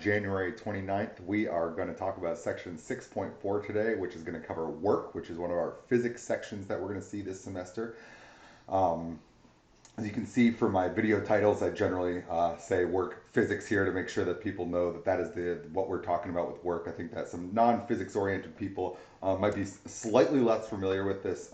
January 29th. We are going to talk about section 6.4 today, which is going to cover work, which is one of our physics sections that we're going to see this semester. Um, as you can see from my video titles, I generally say work physics here to make sure that people know that that is what we're talking about with work. I think that some non-physics oriented people might be slightly less familiar with this.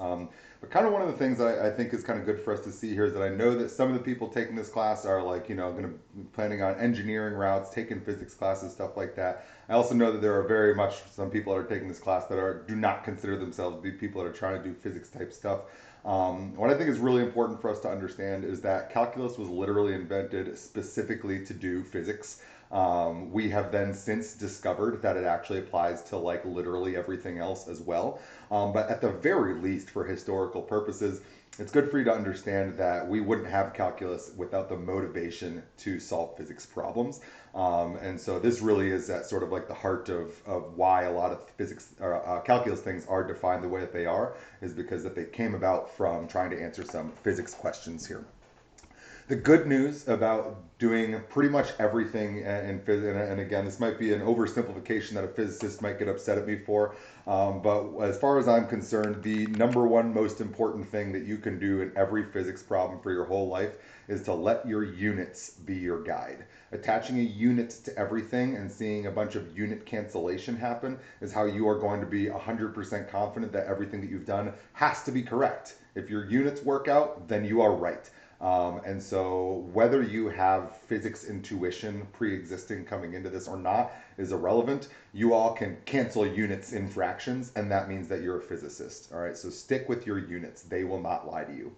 But kind of one of the things that I think is kind of good for us to see here is that I know that some of the people taking this class are like, going to planning on engineering routes, taking physics classes, stuff like that. I also know that there are very much some people that are taking this class that do not consider themselves to be people that are trying to do physics type stuff. What I think is really important for us to understand is that calculus was literally invented specifically to do physics. We have then since discovered that it actually applies to like literally everything else as well. But at the very least, for historical purposes, it's good for you to understand that we wouldn't have calculus without the motivation to solve physics problems. And so this really is at sort of like the heart of why a lot of physics or calculus things are defined the way that they are, is because that they came about from trying to answer some physics questions here. The good news about doing pretty much everything in physics, and again, this might be an oversimplification that a physicist might get upset at me for, but as far as I'm concerned, the number one most important thing that you can do in every physics problem for your whole life is to let your units be your guide. Attaching a unit to everything and seeing a bunch of unit cancellation happen is how you are going to be 100% confident that everything that you've done has to be correct. If your units work out, then you are right. And so whether you have physics intuition pre-existing coming into this or not is irrelevant. You all can cancel units in fractions, and that means that you're a physicist. All right, so stick with your units. They will not lie to you.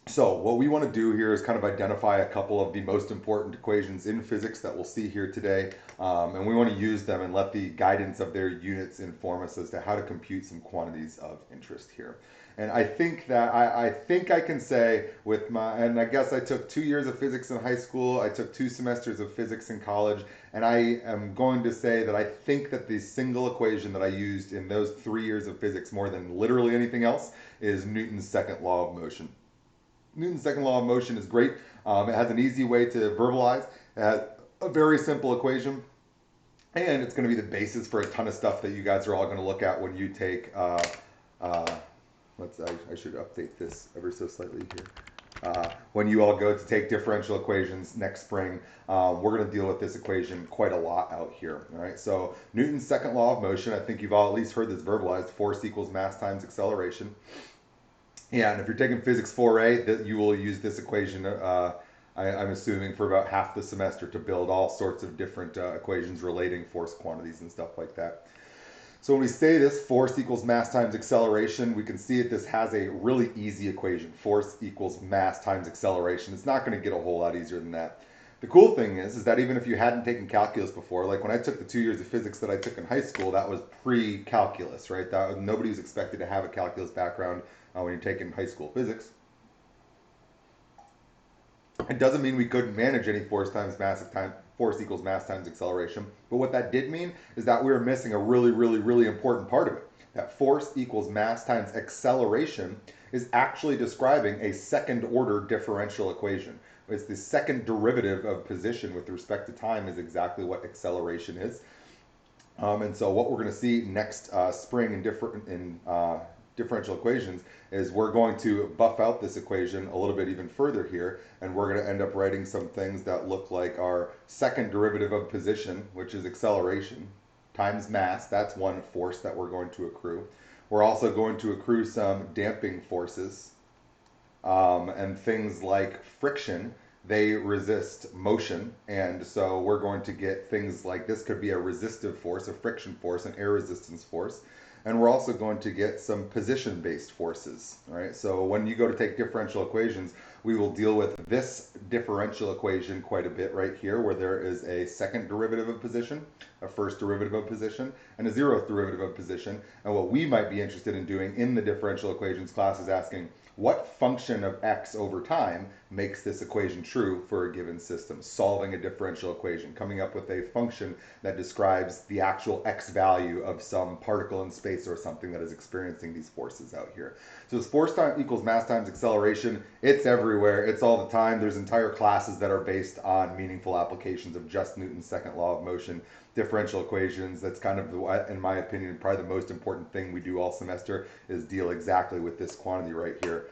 So what we want to do here is kind of identify a couple of the most important equations in physics that we'll see here today, and we want to use them and let the guidance of their units inform us as to how to compute some quantities of interest here. And I think that I think I can say with and I guess I took 2 years of physics in high school, I took 2 semesters of physics in college, and I am going to say that I think that the single equation that I used in those 3 years of physics more than literally anything else is Newton's second law of motion. Newton's second law of motion is great. It has an easy way to verbalize. It has a very simple equation, and it's going to be the basis for a ton of stuff that you guys are all going to look at when you take I should update this ever so slightly here. When you all go to take differential equations next spring, we're going to deal with this equation quite a lot out here. All right, so Newton's second law of motion, I think you've all at least heard this verbalized, force equals mass times acceleration. Yeah, and if you're taking physics 4A, that you will use this equation, I'm assuming, for about half the semester to build all sorts of different equations relating force quantities and stuff like that. So when we say this, force equals mass times acceleration, we can see that this has a really easy equation. Force equals mass times acceleration. It's not going to get a whole lot easier than that. The cool thing is that even if you hadn't taken calculus before, like when I took the 2 years of physics that I took in high school, that was pre-calculus, right? Nobody was expected to have a calculus background when you're taking high school physics. It doesn't mean we couldn't manage any force equals mass times acceleration. But what that did mean is that we were missing a really, really, really important part of it. That force equals mass times acceleration is actually describing a second order differential equation. It's the second derivative of position with respect to time is exactly what acceleration is. And so what we're going to see next spring in differential equations is we're going to buff out this equation a little bit even further here, and we're going to end up writing some things that look like our second derivative of position, which is acceleration, times mass. That's one force that we're going to accrue. We're also going to accrue some damping forces, and things like friction. They resist motion, and so we're going to get things like this could be a resistive force, a friction force, an air resistance force. And we're also going to get some position-based forces, right? So when you go to take differential equations, we will deal with this differential equation quite a bit right here, where there is a second derivative of position, a first derivative of position, and a zeroth derivative of position. And what we might be interested in doing in the differential equations class is asking, what function of x over time makes this equation true for a given system? Solving a differential equation, coming up with a function that describes the actual x value of some particle in space or something that is experiencing these forces out here. So this force equals mass times acceleration, it's everywhere. everywhere. It's all the time. There's entire classes that are based on meaningful applications of just Newton's second law of motion, differential equations. That's kind of, in my opinion, probably the most important thing we do all semester is deal exactly with this quantity right here.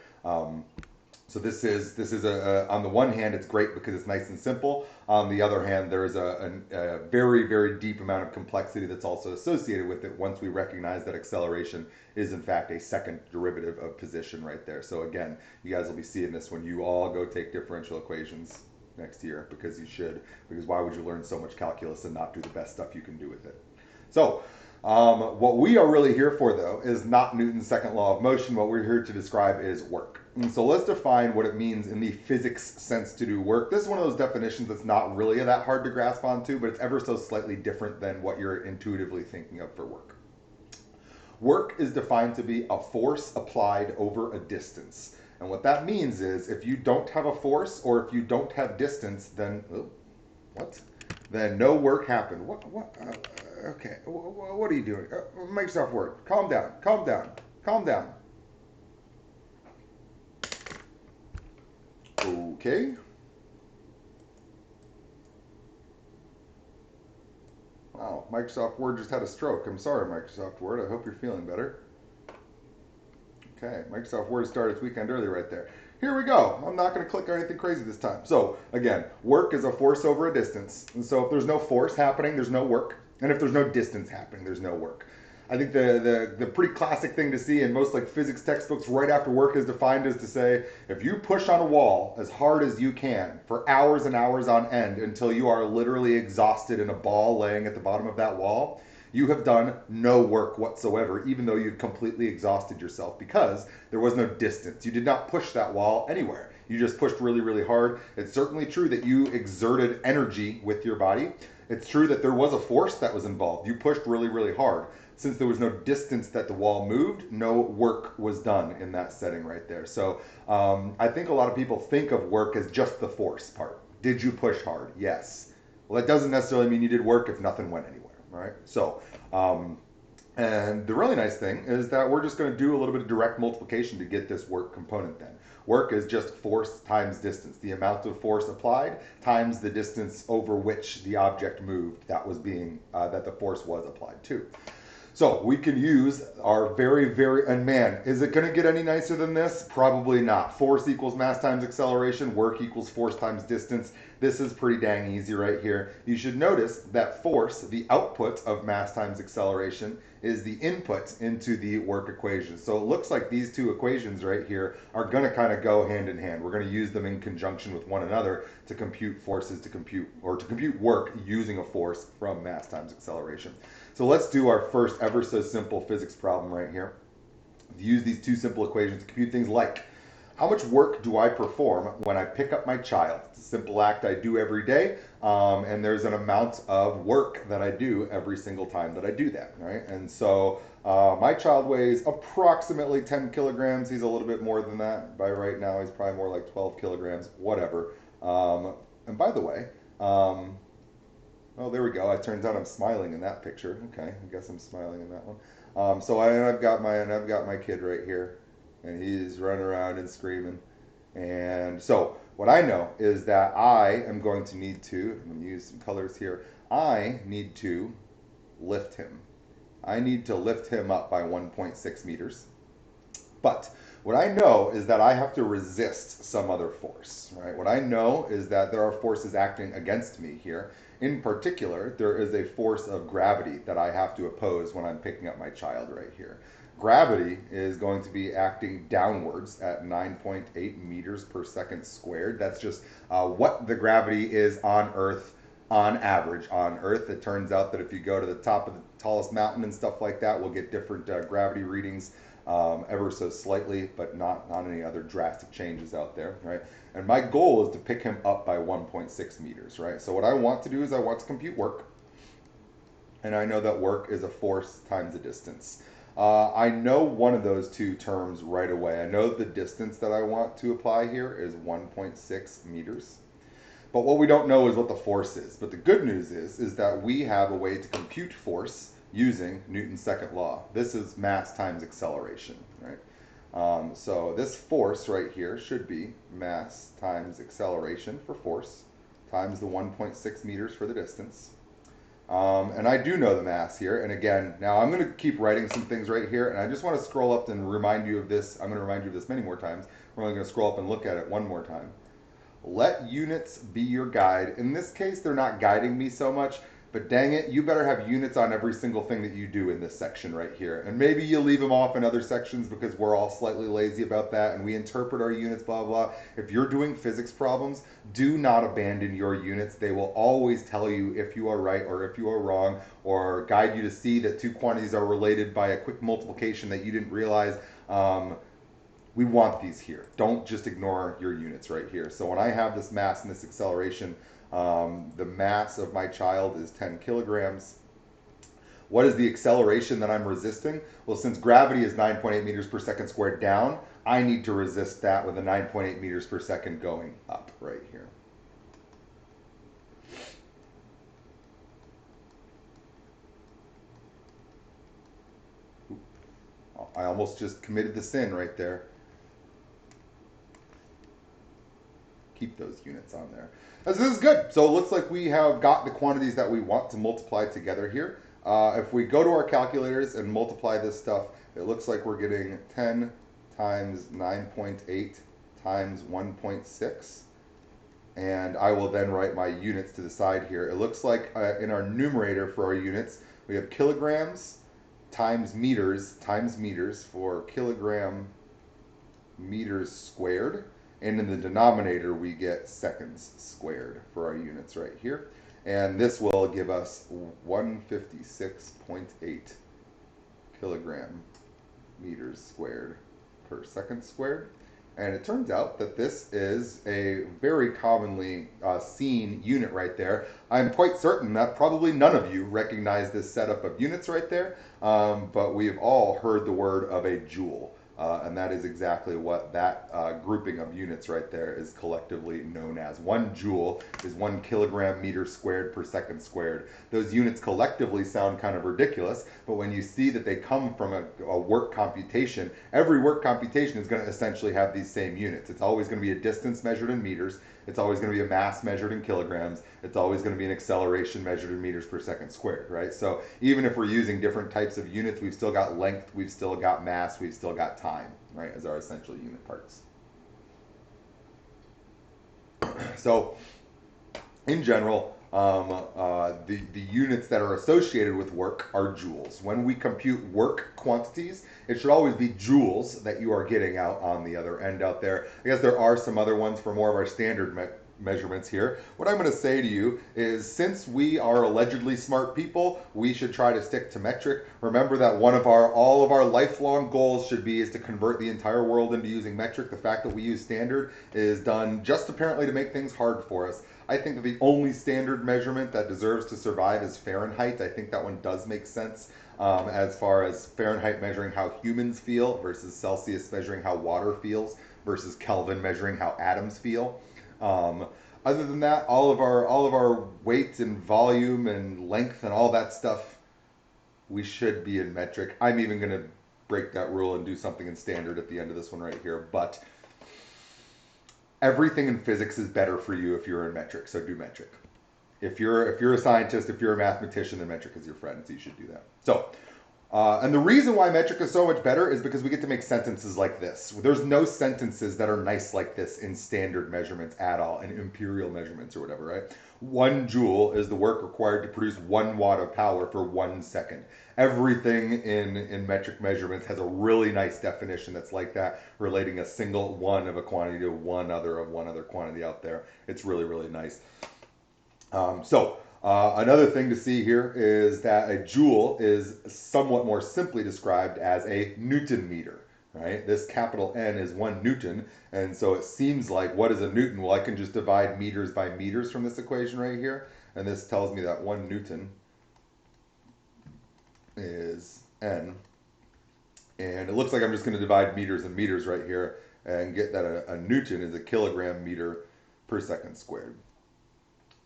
So this is on the one hand, it's great because it's nice and simple. On the other hand, there is a very, very deep amount of complexity that's also associated with it once we recognize that acceleration is in fact a second derivative of position right there. So again, you guys will be seeing this when you all go take differential equations next year, because you should, because why would you learn so much calculus and not do the best stuff you can do with it? So what we are really here for, though, is not Newton's second law of motion. What we're here to describe is work. And so let's define what it means in the physics sense to do work. This is one of those definitions that's not really that hard to grasp onto, but it's ever so slightly different than what you're intuitively thinking of for work. Work is defined to be a force applied over a distance. And what that means is if you don't have a force or if you don't have distance, then then no work happened. Okay, what are you doing? Make yourself work. Calm down. Calm down. Calm down. Okay. Wow, Microsoft Word just had a stroke. I'm sorry, Microsoft Word. I hope you're feeling better. Okay, Microsoft Word started its weekend early right there. Here we go. I'm not going to click on anything crazy this time. So again, work is a force over a distance. And so if there's no force happening, there's no work. And if there's no distance happening, there's no work. I think the pretty classic thing to see in most like physics textbooks right after work is defined as to say, if you push on a wall as hard as you can for hours and hours on end until you are literally exhausted in a ball laying at the bottom of that wall, you have done no work whatsoever, even though you've completely exhausted yourself because there was no distance. You did not push that wall anywhere. You just pushed really, really hard. It's certainly true that you exerted energy with your body. It's true that there was a force that was involved. You pushed really, really hard. Since there was no distance that the wall moved, no work was done in that setting right there. So I think a lot of people think of work as just the force part. Did you push hard? Yes. Well, that doesn't necessarily mean you did work if nothing went anywhere, right? So, and the really nice thing is that we're just going to do a little bit of direct multiplication to get this work component then. Work is just force times distance. The amount of force applied times the distance over which the object moved that was being, that the force was applied to. So we can use our and man, is it going to get any nicer than this? Probably not. Force equals mass times acceleration, work equals force times distance. This is pretty dang easy right here. You should notice that force, the output of mass times acceleration, is the input into the work equation. So it looks like these two equations right here are going to kind of go hand in hand. We're going to use them in conjunction with one another to compute forces, to compute work using a force from mass times acceleration. So let's do our first ever so simple physics problem right here. Use these two simple equations to compute things like, how much work do I perform when I pick up my child? It's a simple act I do every day, and there's an amount of work that I do every single time that I do that, right? And so my child weighs approximately 10 kilograms. He's a little bit more than that. By right now, he's probably more like 12 kilograms, whatever. And by the way, oh, there we go. It turns out I'm smiling in that picture. Okay, I guess I'm smiling in that one. So I've got my kid right here, and he's running around and screaming. And so what I know is that I am going to need to, I'm going to use some colors here, I need to lift him. I need to lift him up by 1.6 meters. But what I know is that I have to resist some other force, right? What I know is that there are forces acting against me here. In particular, there is a force of gravity that I have to oppose when I'm picking up my child right here. Gravity is going to be acting downwards at 9.8 meters per second squared. That's just what the gravity is on Earth on average. On Earth, it turns out that if you go to the top of the tallest mountain and stuff like that, we'll get different gravity readings ever so slightly, but not any other drastic changes out there, right? And my goal is to pick him up by 1.6 meters, right? So what I want to do is I want to compute work, and I know that work is a force times a distance. I know one of those two terms right away. I know the distance that I want to apply here is 1.6 meters. But what we don't know is what the force is. But the good news is that we have a way to compute force using Newton's second law. This is mass times acceleration, right? So this force right here should be mass times acceleration for force times the 1.6 meters for the distance. And I do know the mass here. And again, now I'm going to keep writing some things right here. And I just want to scroll up and remind you of this. I'm going to remind you of this many more times. We're only going to scroll up and look at it one more time. Let units be your guide. In this case, they're not guiding me so much, but dang it, you better have units on every single thing that you do in this section right here. And maybe you leave them off in other sections because we're all slightly lazy about that and we interpret our units, blah, blah. If you're doing physics problems, do not abandon your units. They will always tell you if you are right or if you are wrong, or guide you to see that two quantities are related by a quick multiplication that you didn't realize. We want these here. Don't just ignore your units right here. So when I have this mass and this acceleration, the mass of my child is 10 kilograms. What is the acceleration that I'm resisting? Well, since gravity is 9.8 meters per second squared down, I need to resist that with a 9.8 meters per second going up right here. I almost just committed the sin right there. Keep those units on there. This is good. So it looks like we have got the quantities that we want to multiply together here. If we go to our calculators and multiply this stuff, it looks like we're getting 10 times 9.8 times 1.6. And I will then write my units to the side here. It looks like in our numerator for our units, we have kilograms times meters for kilogram meters squared. And in the denominator, we get seconds squared for our units right here. And this will give us 156.8 kilogram meters squared per second squared. And it turns out that this is a very commonly seen unit right there. I'm quite certain that probably none of you recognize this setup of units right there, but we've all heard the word of a joule. And that is exactly what that grouping of units right there is collectively known as. 1 joule is 1 kilogram meter squared per second squared. Those units collectively sound kind of ridiculous, but when you see that they come from a work computation, every work computation is going to essentially have these same units. It's always going to be a distance measured in meters. It's always going to be a mass measured in kilograms. It's always going to be an acceleration measured in meters per second squared, right? So even if we're using different types of units, we've still got length, we've still got mass, we've still got time, right, as our essential unit parts. So in general, the units that are associated with work are joules. When we compute work quantities, it should always be joules that you are getting out on the other end out there. I guess there are some other ones for more of our standard measurements here. What I'm going to say to you is, since we are allegedly smart people, we should try to stick to metric. Remember that all of our lifelong goals should be is to convert the entire world into using metric. The fact that we use standard is done just apparently to make things hard for us. I think that the only standard measurement that deserves to survive is Fahrenheit. I think that one does make sense, as far as Fahrenheit measuring how humans feel versus Celsius measuring how water feels versus Kelvin measuring how atoms feel. Other than that, all of our weight and volume and length and all that stuff, we should be in metric. I'm even going to break that rule and do something in standard at the end of this one right here, but everything in physics is better for you if you're in metric, so do metric. If you're a scientist, if you're a mathematician, then metric is your friend, so you should do that. So, and the reason why metric is so much better is because we get to make sentences like this. There's no sentences that are nice like this in standard measurements at all, in imperial measurements or whatever, right? 1 joule is the work required to produce 1 watt of power for 1 second. Everything in metric measurements has a really nice definition that's like that, relating a single one of a quantity to one other quantity out there. It's really, really nice. Another thing to see here is that a joule is somewhat more simply described as a Newton meter, right? This capital N is 1 Newton, and so it seems like, what is a Newton? Well, I can just divide meters by meters from this equation right here, and this tells me that 1 Newton is N. And it looks like I'm just going to divide meters and meters right here and get that a Newton is a kilogram meter per second squared.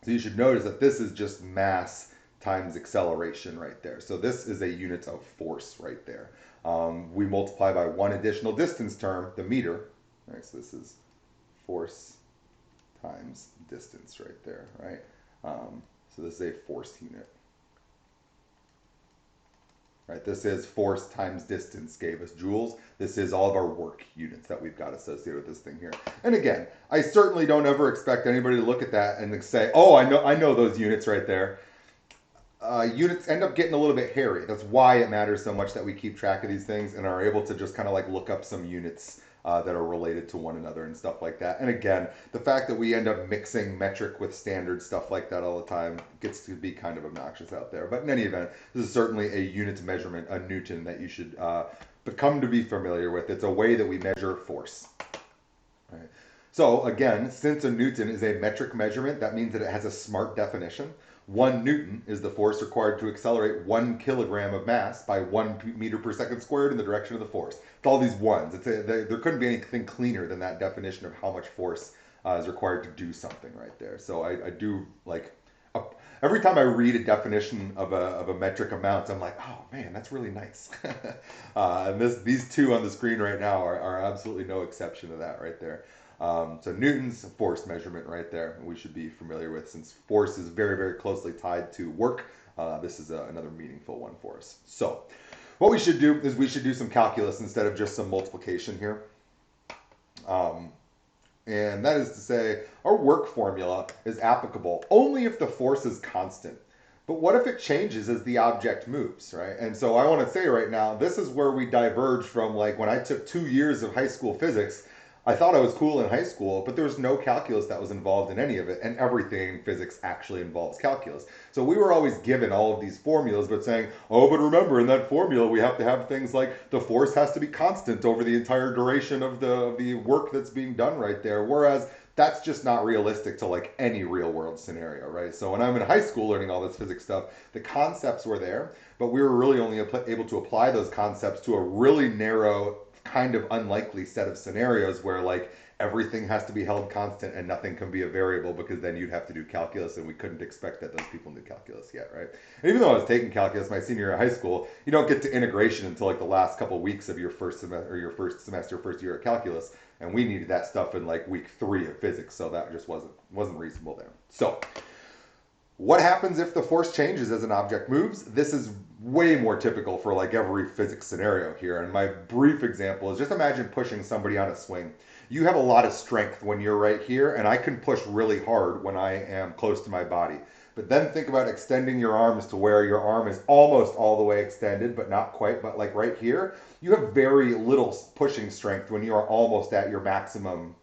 So you should notice that this is just mass times acceleration right there. So this is a unit of force right there. We multiply by one additional distance term, the meter. Right, so this is force times distance right there, right? So this is a force unit. Right, this is force times distance gave us joules. This is all of our work units that we've got associated with this thing here. And again, I certainly don't ever expect anybody to look at that and say, "Oh, I know those units right there." Units end up getting a little bit hairy. That's why it matters so much that we keep track of these things and are able to just kind of like look up some units that are related to one another and stuff like that. And again, the fact that we end up mixing metric with standard stuff like that all the time gets to be kind of obnoxious out there. But in any event, this is certainly a unit measurement, a Newton, that you should become to be familiar with. It's a way that we measure force. Right. So again, since a Newton is a metric measurement, that means that it has a smart definition. 1 Newton is the force required to accelerate 1 kilogram of mass by 1 meter per second squared in the direction of the force. It's all these ones. There couldn't be anything cleaner than that definition of how much force is required to do something right there. So I do like, every time I read a definition of a metric amount, I'm like, oh man, that's really nice. And these two on the screen right now are absolutely no exception to that right there. So Newton's force measurement right there, we should be familiar with, since force is very, very closely tied to work. This is another meaningful one for us. So what we should do is we should do some calculus instead of just some multiplication here. And that is to say, our work formula is applicable only if the force is constant. But what if it changes as the object moves, right? And so I want to say right now, this is where we diverge from, like, when I took 2 years of high school physics. I thought I was cool in high school, but there was no calculus that was involved in any of it, and everything in physics actually involves calculus. So we were always given all of these formulas, but saying, oh, but remember, in that formula, we have to have things like the force has to be constant over the entire duration of the work that's being done right there, whereas that's just not realistic to like any real world scenario, right? So when I'm in high school learning all this physics stuff, the concepts were there, but we were really only able to apply those concepts to a really narrow, kind of unlikely set of scenarios where like everything has to be held constant and nothing can be a variable, because then you'd have to do calculus, and we couldn't expect that those people knew calculus yet, right? And even though I was taking calculus my senior year of high school, you don't get to integration until like the last couple of weeks of your first semester, or your first semester, first year of calculus, and we needed that stuff in like week 3 of physics, so that just wasn't reasonable there. So what happens if the force changes as an object moves? This is way more typical for like every physics scenario here. And my brief example is, just imagine pushing somebody on a swing. You have a lot of strength when you're right here, and I can push really hard when I am close to my body. But then think about extending your arms to where your arm is almost all the way extended, but not quite, but like right here. You have very little pushing strength when you are almost at your maximum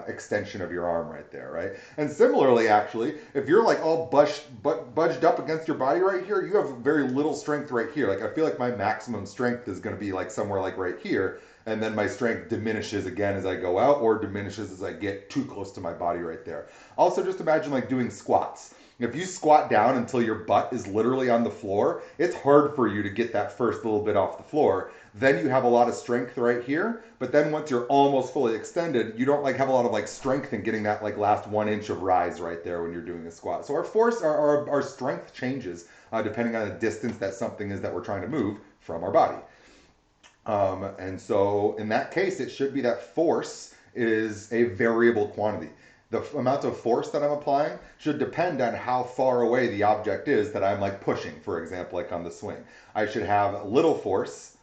extension of your arm right there, right? And similarly, actually, if you're like all budged up against your body right here, you have very little strength right here. Like I feel like my maximum strength is going to be like somewhere like right here, and then my strength diminishes again as I go out, or diminishes as I get too close to my body right there. Also, just imagine like doing squats. If you squat down until your butt is literally on the floor, it's hard for you to get that first little bit off the floor. Then you have a lot of strength right here, but then once you're almost fully extended, you don't like have a lot of like strength in getting that like last 1 inch of rise right there when you're doing a squat. So our force, our strength changes depending on the distance that something is that we're trying to move from our body. And so in that case, it should be that force is a variable quantity. The amount of force that I'm applying should depend on how far away the object is that I'm like pushing, for example, like on the swing. I should have little force,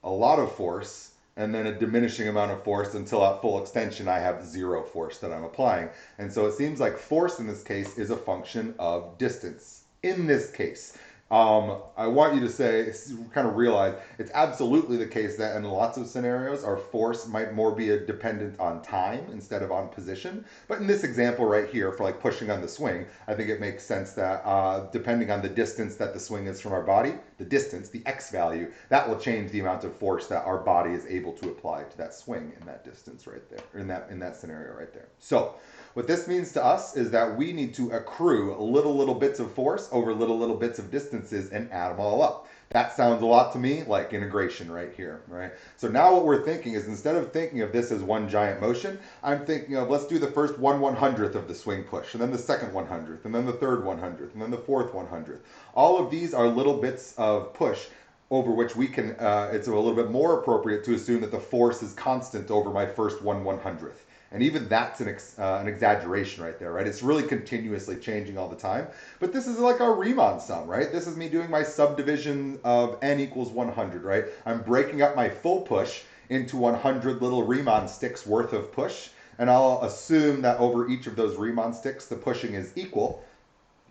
a lot of force, and then a diminishing amount of force until at full extension I have 0 force that I'm applying. And so it seems like force in this case is a function of distance. In this case, I want you to say, kind of realize, it's absolutely the case that in lots of scenarios, our force might more be dependent on time instead of on position. But in this example right here, for like pushing on the swing, I think it makes sense that depending on the distance that the swing is from our body, the distance, the x value, that will change the amount of force that our body is able to apply to that swing in that distance right there, or in that scenario right there. So What this means to us is that we need to accrue little bits of force over little bits of distances and add them all up. That sounds a lot to me like integration right here, right? So now what we're thinking is, instead of thinking of this as one giant motion, I'm thinking of, let's do the first 1/100th of the swing push, and then the second 100th, and then the third 100th, and then the fourth 100th. All of these are little bits of push over which we can, it's a little bit more appropriate to assume that the force is constant over my first 1/100th. And even that's an exaggeration right there, right? It's really continuously changing all the time. But this is like our Riemann sum, right? This is me doing my subdivision of n equals 100, right? I'm breaking up my full push into 100 little Riemann sticks worth of push. And I'll assume that over each of those Riemann sticks, the pushing is equal.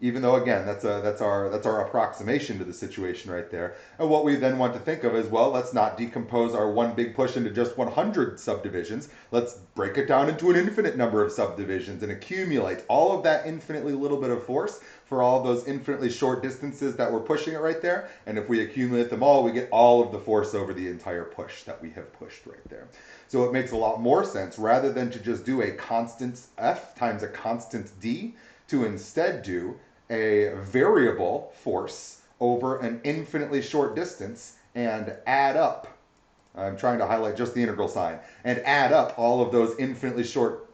Even though, again, that's our approximation to the situation right there. And what we then want to think of is, well, let's not decompose our one big push into just 100 subdivisions. Let's break it down into an infinite number of subdivisions and accumulate all of that infinitely little bit of force for all of those infinitely short distances that we're pushing it right there. And if we accumulate them all, we get all of the force over the entire push that we have pushed right there. So it makes a lot more sense, rather than to just do a constant F times a constant D, to instead do a variable force over an infinitely short distance and add up. I'm trying to highlight just the integral sign, and add up all of those infinitely short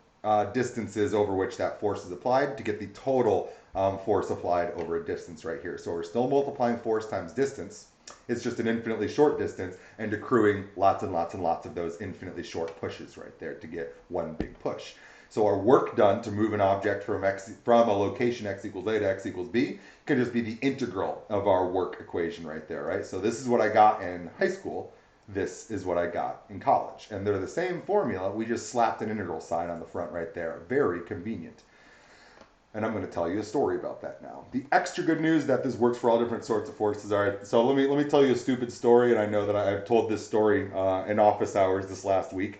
distances over which that force is applied to get the total force applied over a distance right here. So we're still multiplying force times distance. It's just an infinitely short distance and accruing lots and lots and lots of those infinitely short pushes right there to get one big push. So our work done to move an object from a location x equals a to x equals b can just be the integral of our work equation right there, right? So this is what I got in high school. This is what I got in college. And they're the same formula. We just slapped an integral sign on the front right there. Very convenient. And I'm going to tell you a story about that now. The extra good news that this works for all different sorts of forces. All right, so let me tell you a stupid story, and I know that I've told this story in office hours this last week.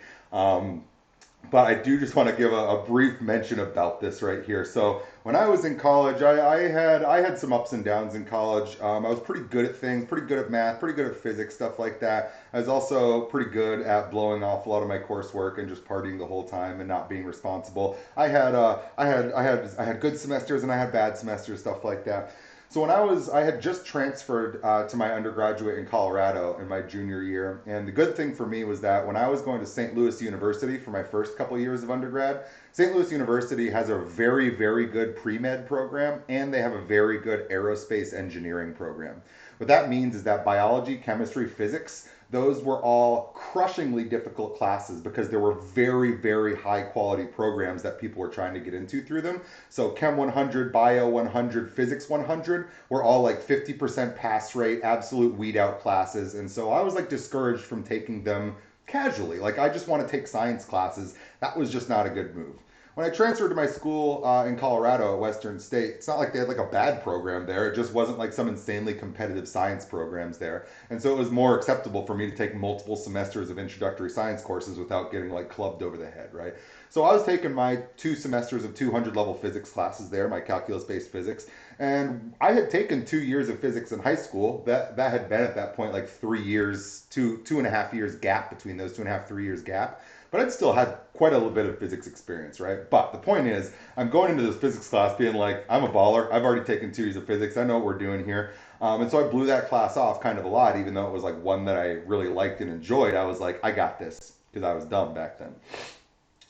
But I do just want to give a brief mention about this right here. So when I was in college, I had some ups and downs in college. I was pretty good at things, pretty good at math, pretty good at physics, stuff like that. I was also pretty good at blowing off a lot of my coursework and just partying the whole time and not being responsible. I had good semesters and I had bad semesters, stuff like that. So when I had just transferred to my undergraduate in Colorado in my junior year, and the good thing for me was that when I was going to St. Louis University for my first couple of years of undergrad, St. Louis University has a very, very good pre-med program, and they have a very good aerospace engineering program. What that means is that biology, chemistry, physics, those were all crushingly difficult classes because there were very, very high quality programs that people were trying to get into through them. So Chem 100, Bio 100, Physics 100 were all like 50% pass rate, absolute weed out classes. And so I was like discouraged from taking them casually. Like, I just want to take science classes. That was just not a good move. When I transferred to my school in Colorado at Western State, it's not like they had like a bad program there. It just wasn't like some insanely competitive science programs there. And so it was more acceptable for me to take multiple semesters of introductory science courses without getting like clubbed over the head, right? So I was taking my 2 semesters of 200 level physics classes there, my calculus-based physics. And I had taken 2 years of physics in high school. That had been at that point like 3 years, two and a half years gap between those 2.5, 3 years gap. But I'd still had quite a little bit of physics experience, right? But the point is, I'm going into this physics class being like, I'm a baller. I've already taken 2 years of physics. I know what we're doing here. And so I blew that class off kind of a lot, even though it was like one that I really liked and enjoyed. I was like, I got this, because I was dumb back then.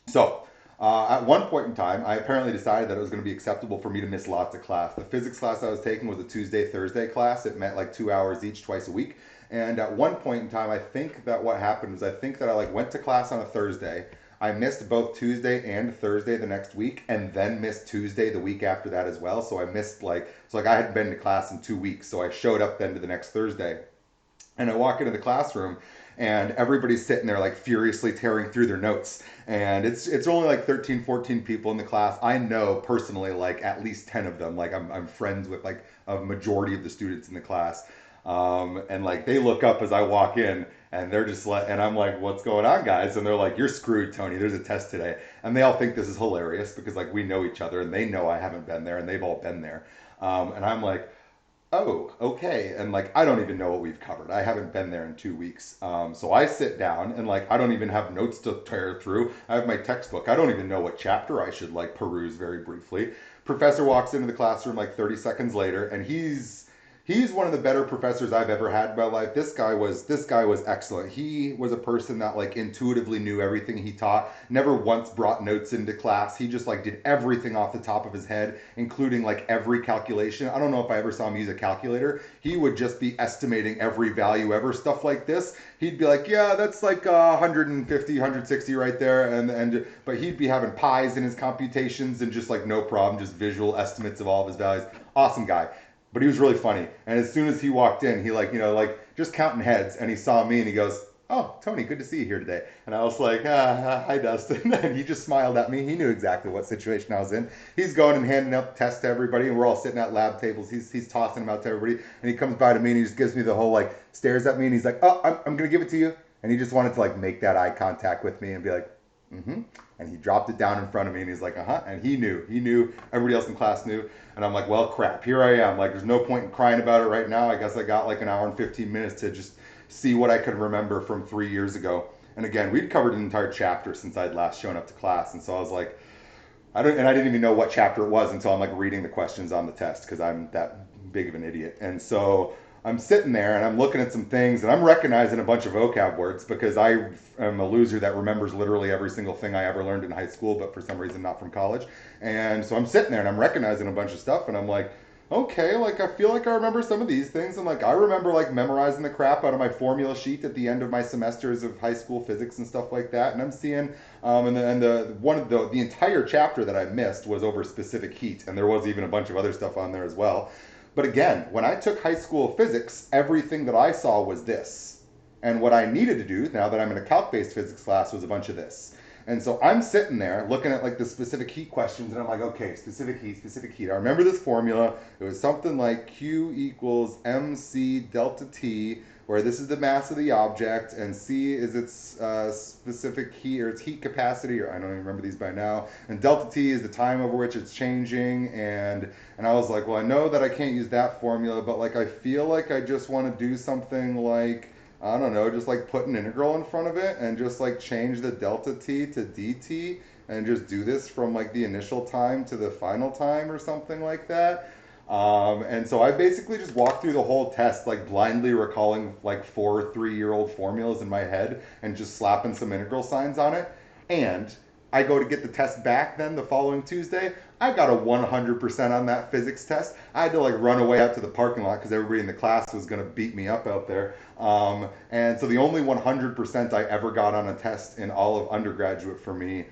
So at one point in time, I apparently decided that it was going to be acceptable for me to miss lots of class. The physics class I was taking was a Tuesday, Thursday class. It meant like 2 hours each, twice a week. And at one point in time, I think that what happened was I think that I like went to class on a Thursday. I missed both Tuesday and Thursday the next week, and then missed Tuesday the week after that as well. So I missed I hadn't been to class in 2 weeks. So I showed up then to the next Thursday, and I walk into the classroom, and everybody's sitting there like furiously tearing through their notes. And it's only like 13, 14 people in the class. I know personally like at least 10 of them. Like I'm friends with like a majority of the students in the class. And like they look up as I walk in, and they're just like, and I'm like, what's going on, guys? And they're like, you're screwed, Tony. There's a test today. And they all think this is hilarious because like we know each other, and they know I haven't been there, and they've all been there. And I'm like, oh, okay. And like, I don't even know what we've covered. I haven't been there in 2 weeks. So I sit down and like, I don't even have notes to tear through. I have my textbook. I don't even know what chapter I should like peruse very briefly. Professor walks into the classroom like 30 seconds later, and he's one of the better professors I've ever had in my life. This guy was excellent. He was a person that like intuitively knew everything he taught. Never once brought notes into class. He just like did everything off the top of his head, including like every calculation. I don't know if I ever saw him use a calculator. He would just be estimating every value ever, stuff like this. He'd be like, yeah, that's like 150, 160 right there, and but he'd be having pies in his computations and just like no problem, just visual estimates of all of his values. Awesome guy, but he was really funny. And as soon as he walked in, he like, like just counting heads, and he saw me and he goes, "Oh, Tony, good to see you here today." And I was like, "Hi, Dustin." And he just smiled at me. He knew exactly what situation I was in. He's going and handing out tests to everybody, and we're all sitting at lab tables. He's tossing them out to everybody, and he comes by to me and he just gives me the whole like stares at me, and he's like, "Oh, I'm gonna give it to you." And he just wanted to like make that eye contact with me and be like, "Mm-hmm." And he dropped it down in front of me and he's like, "Uh-huh." And he knew, everybody else in class knew. And I'm like, well, crap, here I am. Like, there's no point in crying about it right now. I guess I got like an hour and 15 minutes to just see what I could remember from 3 years ago. And again, we'd covered an entire chapter since I'd last shown up to class. And so I was like, I didn't even know what chapter it was until I'm like reading the questions on the test because I'm that big of an idiot. And so I'm sitting there and I'm looking at some things and I'm recognizing a bunch of vocab words because I am a loser that remembers literally every single thing I ever learned in high school, but for some reason not from college. And so I'm sitting there and I'm recognizing a bunch of stuff and I'm like, okay, like I feel like I remember some of these things, and like I remember like memorizing the crap out of my formula sheet at the end of my semesters of high school physics and stuff like that. And I'm seeing, and the one of the entire chapter that I missed was over specific heat, and there was even a bunch of other stuff on there as well. But again, when I took high school physics, everything that I saw was this, and what I needed to do now that I'm in a calc-based physics class was a bunch of this. And so I'm sitting there looking at like the specific heat questions, and I'm like, okay, specific heat, specific heat. I remember this formula. It was something like Q equals mc delta T, where this is the mass of the object, and C is its specific heat or its heat capacity, or I don't even remember these by now. And delta T is the time over which it's changing. And I was like, well, I know that I can't use that formula, but like I feel like I just want to do something like I don't know, just like put an integral in front of it and just like change the delta t to dt and just do this from like the initial time to the final time or something like that. And so I basically just walked through the whole test like blindly recalling like 4 3-year-old formulas in my head and just slapping some integral signs on it. And I go to get the test back then the following Tuesday. I got a 100% on that physics test. I had to like run away out to the parking lot because everybody in the class was going to beat me up out there. And so the only 100% I ever got on a test in all of undergraduate for me,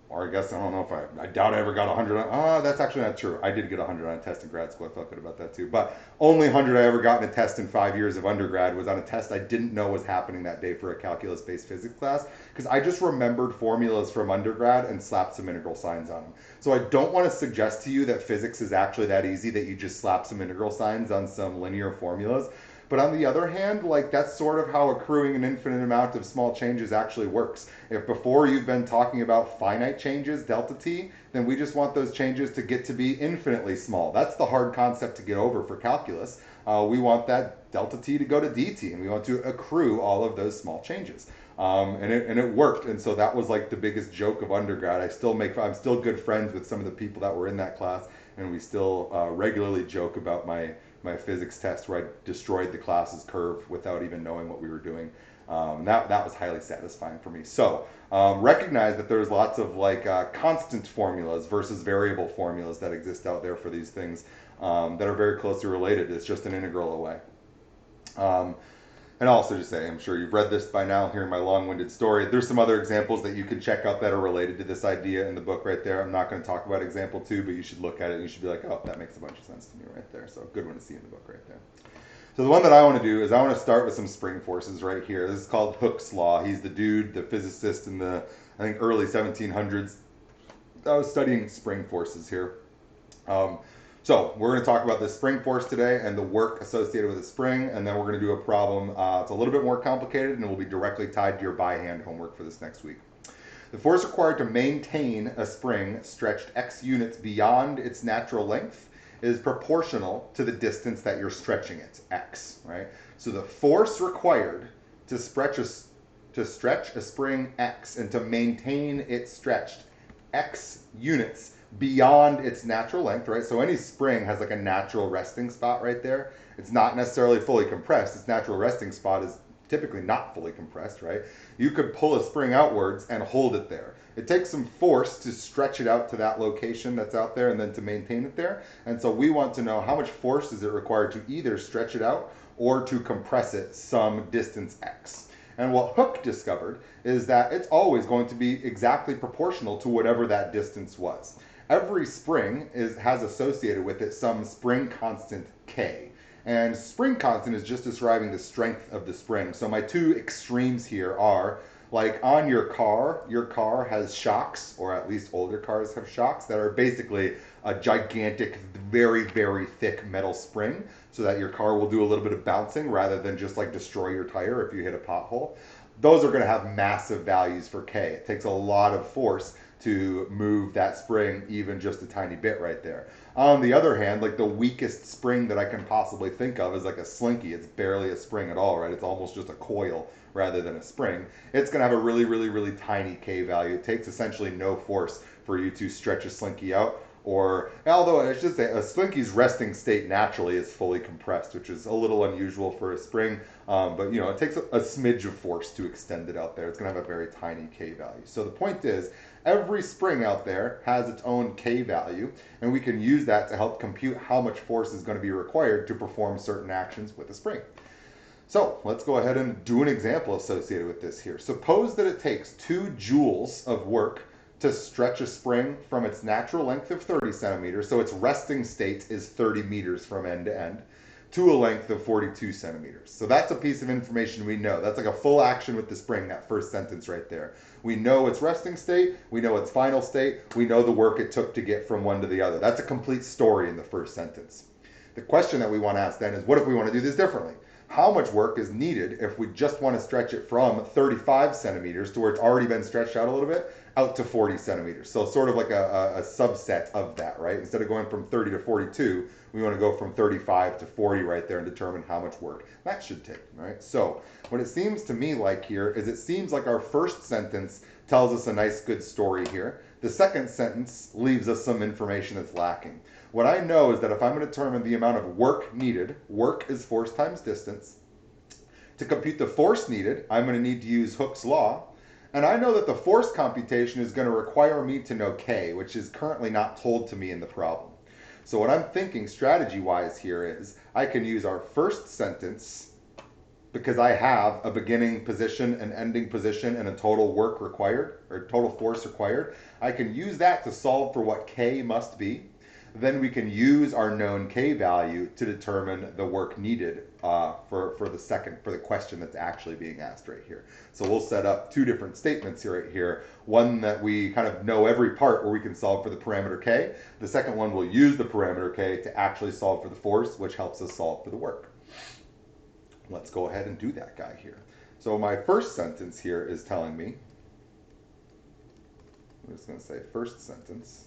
or I guess I don't know if I doubt I ever got 100 on, that's actually not true. I did get 100 on a test in grad school. I felt good about that too. But only 100 I ever got in a test in 5 years of undergrad was on a test I didn't know was happening that day for a calculus-based physics class because I just remembered formulas from undergrad and slapped some integral signs on them. So I don't want to suggest to you that physics is actually that easy that you just slap some integral signs on some linear formulas. But on the other hand, like that's sort of how accruing an infinite amount of small changes actually works. If before you've been talking about finite changes, delta t, then we just want those changes to get to be infinitely small. That's the hard concept to get over for calculus. We want that delta t to go to dt, and we want to accrue all of those small changes. And it worked, and so that was like the biggest joke of undergrad. I'm still good friends with some of the people that were in that class, and we still regularly joke about my physics test where I destroyed the class's curve without even knowing what we were doing. That was highly satisfying for me. So recognize that there's lots of like constant formulas versus variable formulas that exist out there for these things that are very closely related. It's just an integral away. And also just say, I'm sure you've read this by now, hearing my long-winded story. There's some other examples that you can check out that are related to this idea in the book right there. I'm not going to talk about example 2, but you should look at it and you should be like, oh, that makes a bunch of sense to me right there. So good one to see in the book right there. So the one that I want to do is I want to start with some spring forces right here. This is called Hooke's law. He's the dude, the physicist in the, I think, early 1700s. I was studying spring forces here. So we're going to talk about the spring force today and the work associated with the spring, and then we're going to do a problem. It's a little bit more complicated, and it will be directly tied to your by-hand homework for this next week. The force required to maintain a spring stretched x units beyond its natural length is proportional to the distance that you're stretching it, x, right? So the force required to stretch a spring x and to maintain it stretched x units beyond its natural length, right? So any spring has like a natural resting spot right there. It's not necessarily fully compressed. Its natural resting spot is typically not fully compressed, right? You could pull a spring outwards and hold it there. It takes some force to stretch it out to that location that's out there and then to maintain it there. And so we want to know how much force is it required to either stretch it out or to compress it some distance x. And what Hooke discovered is that it's always going to be exactly proportional to whatever that distance was. Every spring has associated with it some spring constant K. And spring constant is just describing the strength of the spring. So my two extremes here are like on your car has shocks, or at least older cars have shocks that are basically a gigantic, very, very thick metal spring so that your car will do a little bit of bouncing rather than just like destroy your tire if you hit a pothole. Those are going to have massive values for K. It takes a lot of force to move that spring even just a tiny bit right there. On the other hand, like the weakest spring that I can possibly think of is like a slinky. It's barely a spring at all, right? It's almost just a coil rather than a spring. It's going to have a really, really, really tiny K value. It takes essentially no force for you to stretch a slinky out. Or, although I should say, a slinky's resting state naturally is fully compressed, which is a little unusual for a spring. But it takes a smidge of force to extend it out there. It's going to have a very tiny K value. So the point is, every spring out there has its own K value, and we can use that to help compute how much force is going to be required to perform certain actions with a spring. So let's go ahead and do an example associated with this here. Suppose that it takes 2 joules of work to stretch a spring from its natural length of 30 centimeters, so its resting state is 30 meters from end to end, to a length of 42 centimeters. So that's a piece of information we know. That's like a full action with the spring, that first sentence right there. We know its resting state, we know its final state, we know the work it took to get from one to the other. That's a complete story in the first sentence. The question that we want to ask then is, what if we want to do this differently? How much work is needed if we just want to stretch it from 35 centimeters to where it's already been stretched out a little bit, out to 40 centimeters. So sort of like a subset of that, right? Instead of going from 30 to 42, we want to go from 35 to 40 right there and determine how much work that should take, right? So what it seems to me like here is it seems like our first sentence tells us a nice good story here. The second sentence leaves us some information that's lacking. What I know is that if I'm going to determine the amount of work needed, work is force times distance. To compute the force needed, I'm going to need to use Hooke's law. And I know that the force computation is going to require me to know K, which is currently not told to me in the problem. So what I'm thinking strategy-wise here is I can use our first sentence, because I have a beginning position, an ending position, and a total work required, or total force required. I can use that to solve for what K must be. Then we can use our known K value to determine the work needed for the question that's actually being asked right here. So we'll set up 2 different statements here right here. One that we kind of know every part where we can solve for the parameter K. The second one will use the parameter K to actually solve for the force, which helps us solve for the work. Let's go ahead and do that guy here. So my first sentence here is telling me, I'm just going to say first sentence.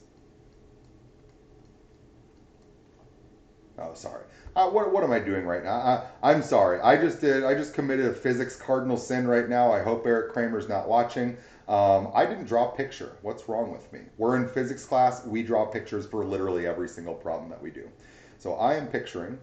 Oh, sorry. What am I doing right now? I'm sorry. I just committed a physics cardinal sin right now. I hope Eric Kramer's not watching. I didn't draw a picture. What's wrong with me? We're in physics class. We draw pictures for literally every single problem that we do. So I am picturing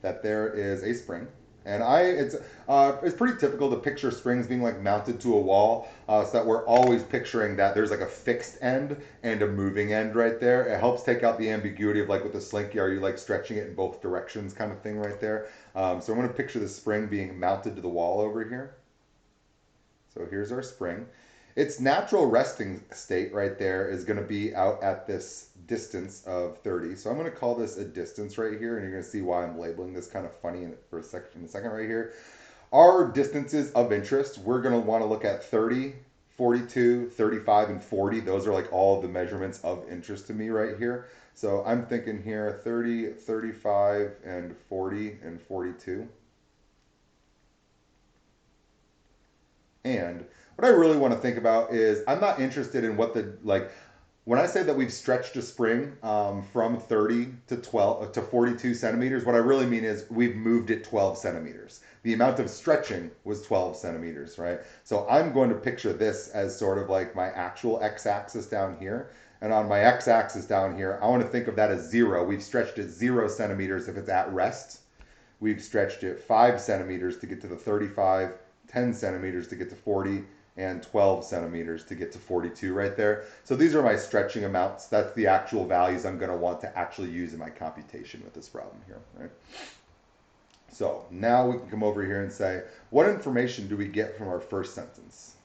that there is a spring. And it's pretty typical to picture springs being like mounted to a wall, so that we're always picturing that there's like a fixed end and a moving end right there. It helps take out the ambiguity of like with the slinky, are you like stretching it in both directions kind of thing right there. So I'm going to picture the spring being mounted to the wall over here. So here's our spring. Its natural resting state right there is going to be out at this distance of 30. So I'm going to call this a distance right here, and you're going to see why I'm labeling this kind of funny in a second right here. Our distances of interest, we're going to want to look at 30, 42, 35, and 40. Those are like all of the measurements of interest to me right here. So I'm thinking here 30, 35, and 40, and 42. And what I really want to think about is I'm not interested in what When I say that we've stretched a spring from 30 to 12 to 42 centimeters, what I really mean is we've moved it 12 centimeters. The amount of stretching was 12 centimeters, right? So I'm going to picture this as sort of like my actual x-axis down here. And on my x-axis down here, I want to think of that as 0. We've stretched it 0 centimeters if it's at rest. We've stretched it 5 centimeters to get to the 35, 10 centimeters to get to 40, and 12 centimeters to get to 42 right there. So these are my stretching amounts. That's the actual values I'm going to want to actually use in my computation with this problem here, right? So now we can come over here and say, what information do we get from our first sentence?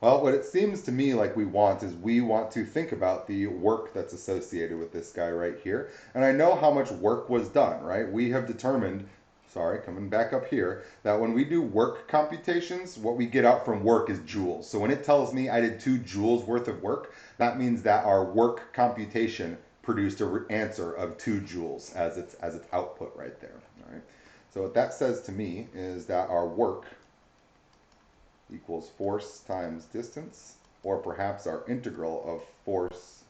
Well, what it seems to me like we want is we want to think about the work that's associated with this guy right here. And I know how much work was done, right? We have determined, sorry, coming back up here, that when we do work computations, what we get out from work is joules. So when it tells me I did 2 joules worth of work, that means that our work computation produced an answer of 2 joules as its output right there. All right. So what that says to me is that our work equals force times distance, or perhaps our integral of force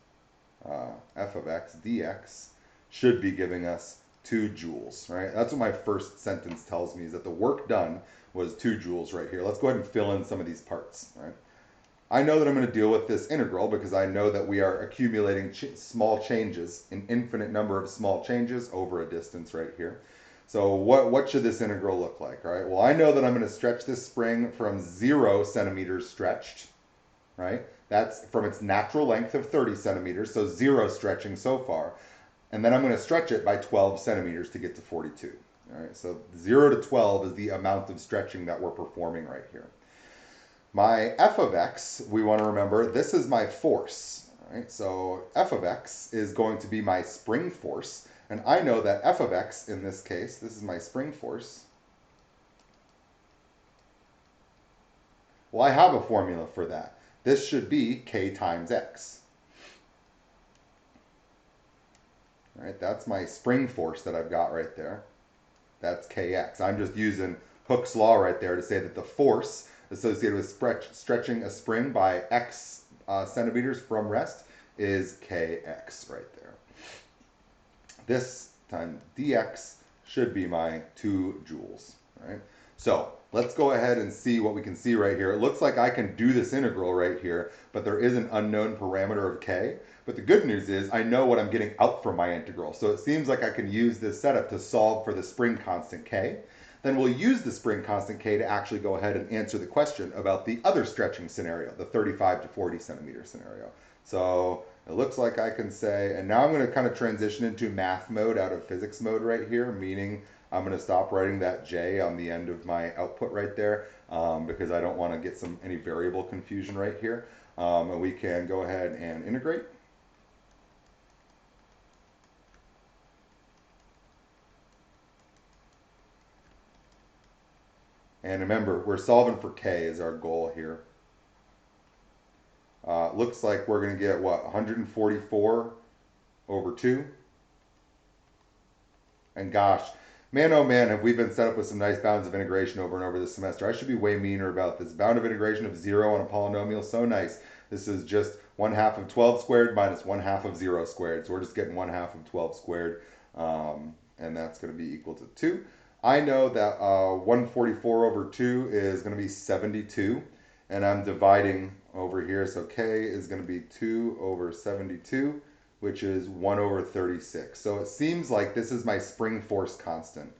f of x dx should be giving us 2 joules, right? That's what my first sentence tells me, is that the work done was 2 joules right here. Let's go ahead and fill in some of these parts, right? I know that I'm going to deal with this integral because I know that we are accumulating small changes, an infinite number of small changes over a distance right here. So what should this integral look like, right? Well, I know that I'm going to stretch this spring from 0 centimeters stretched, right? That's from its natural length of 30 centimeters, so 0 stretching so far. And then I'm going to stretch it by 12 centimeters to get to 42. All right, so 0 to 12 is the amount of stretching that we're performing right here. My f of x, we want to remember, this is my force. Right? So f of x is going to be my spring force. And I know that f of x, in this case, this is my spring force. Well, I have a formula for that. This should be k times x. All right, that's my spring force that I've got right there. That's kx. I'm just using Hooke's law right there to say that the force associated with stretching a spring by x centimeters from rest is kx right there. This times dx should be my 2 joules, right? So let's go ahead and see what we can see right here. It looks like I can do this integral right here, but there is an unknown parameter of k. But the good news is I know what I'm getting out from my integral. So it seems like I can use this setup to solve for the spring constant k. Then we'll use the spring constant k to actually go ahead and answer the question about the other stretching scenario, the 35 to 40 centimeter scenario. So it looks like I can say, and now I'm going to kind of transition into math mode out of physics mode right here, meaning I'm going to stop writing that j on the end of my output right there because I don't want to get any variable confusion right here. And we can go ahead and integrate. And remember, we're solving for k is our goal here. Looks like we're going to get, what, 144 over 2? And gosh, man, oh man, have we been set up with some nice bounds of integration over and over this semester. I should be way meaner about this. Bound of integration of 0 on a polynomial, so nice. This is just 1/2 of 12 squared minus 1/2 of 0 squared. So we're just getting 1/2 of 12 squared, and that's going to be equal to 2. I know that 144 over 2 is going to be 72, and I'm dividing over here, so k is going to be 2 over 72, which is 1 over 36. So it seems like this is my spring force constant.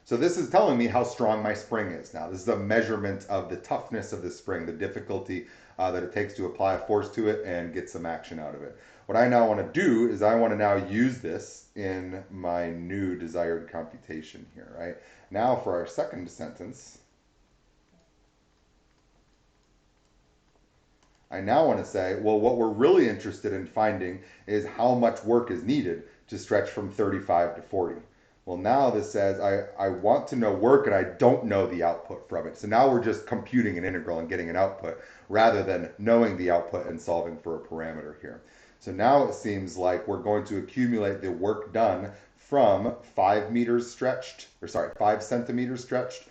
So this is telling me how strong my spring is now. This is a measurement of the toughness of the spring, the difficulty that it takes to apply a force to it and get some action out of it. What I now want to do is I want to now use this in my new desired computation here, right? Now for our second sentence, I now want to say, well, what we're really interested in finding is how much work is needed to stretch from 35 to 40. Well, now this says I want to know work and I don't know the output from it. So now we're just computing an integral and getting an output rather than knowing the output and solving for a parameter here. So now it seems like we're going to accumulate the work done from 5 meters stretched, or sorry, 5 centimeters stretched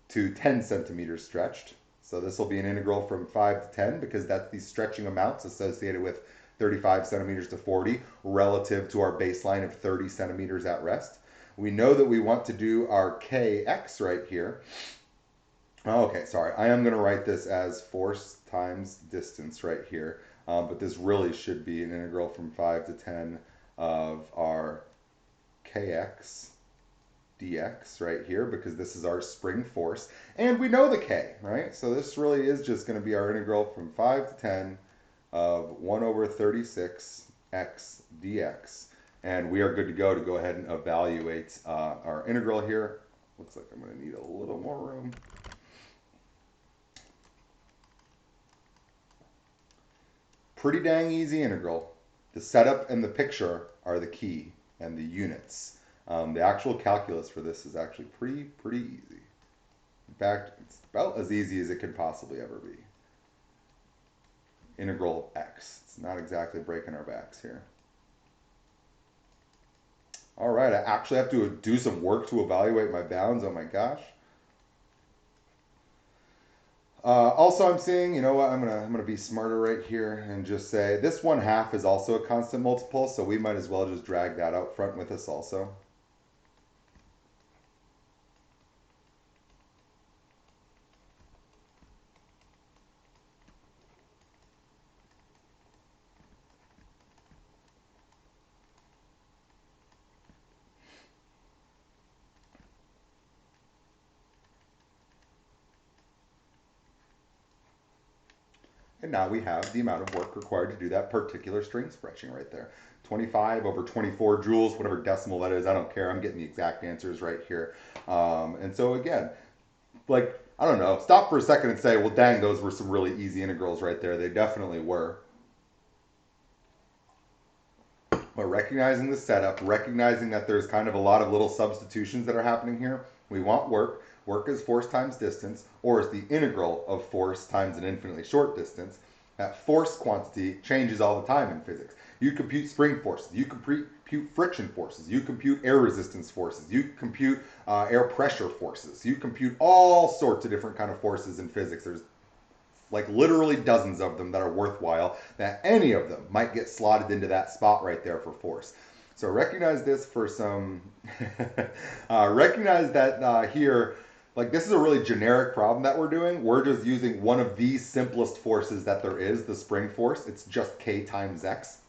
to 10 centimeters stretched. So this will be an integral from 5 to 10 because that's the stretching amounts associated with 35 centimeters to 40 relative to our baseline of 30 centimeters at rest. We know that we want to do our kx right here. Okay, sorry. I am going to write this as force times distance right here. But this really should be an integral from 5 to 10 of our kx dx right here because this is our spring force. And we know the k, right? So this really is just going to be our integral from 5 to 10 of 1 over 36 x dx. And we are good to go ahead and evaluate our integral here. Looks like I'm going to need a little more room. Pretty dang easy integral. The setup and the picture are the key and the units. The actual calculus for this is actually pretty easy. In fact, it's about as easy as it could possibly ever be. Integral of x. It's not exactly breaking our backs here. All right, I actually have to do some work to evaluate my bounds. Oh my gosh. Also, I'm seeing, you know what, I'm gonna be smarter right here and just say this 1/2 is also a constant multiple, so we might as well just drag that out front with us also. And now we have the amount of work required to do that particular string stretching right there. 25 over 24 joules, whatever decimal that is, I don't care. I'm getting the exact answers right here. And so again, like, I don't know, stop for a second and say, well, dang, those were some really easy integrals right there. They definitely were. But recognizing the setup, recognizing that there's kind of a lot of little substitutions that are happening here, we want work. Work is force times distance, or is the integral of force times an infinitely short distance. That force quantity changes all the time in physics. You compute spring forces, you compute friction forces, you compute air resistance forces, you compute air pressure forces, you compute all sorts of different kind of forces in physics. There's like literally dozens of them that are worthwhile, that any of them might get slotted into that spot right there for force. So recognize this for some, recognize that here, like this is a really generic problem that we're doing. We're just using one of the simplest forces that there is, the spring force. It's just K times X.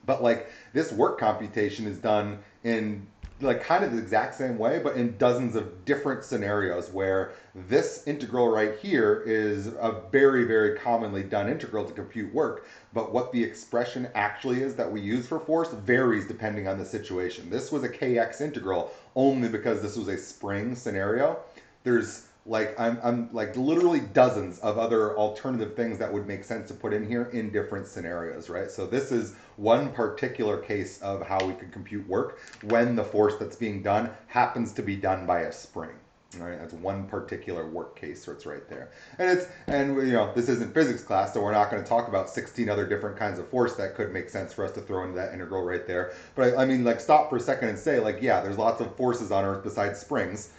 But like this work computation is done in like kind of the exact same way, but in dozens of different scenarios where this integral right here is a very commonly done integral to compute work. But what the expression actually is that we use for force varies depending on the situation. This was a kx integral only because this was a spring scenario. There's like I'm like literally dozens of other alternative things that would make sense to put in here in different scenarios, right? So this is one particular case of how we could compute work when the force that's being done happens to be done by a spring. Right, that's one particular work case, so it's right there. And you know, this isn't physics class, so we're not going to talk about 16 other different kinds of force that could make sense for us to throw into that integral right there. But I mean, like, stop for a second and say, like, yeah, there's lots of forces on Earth besides springs.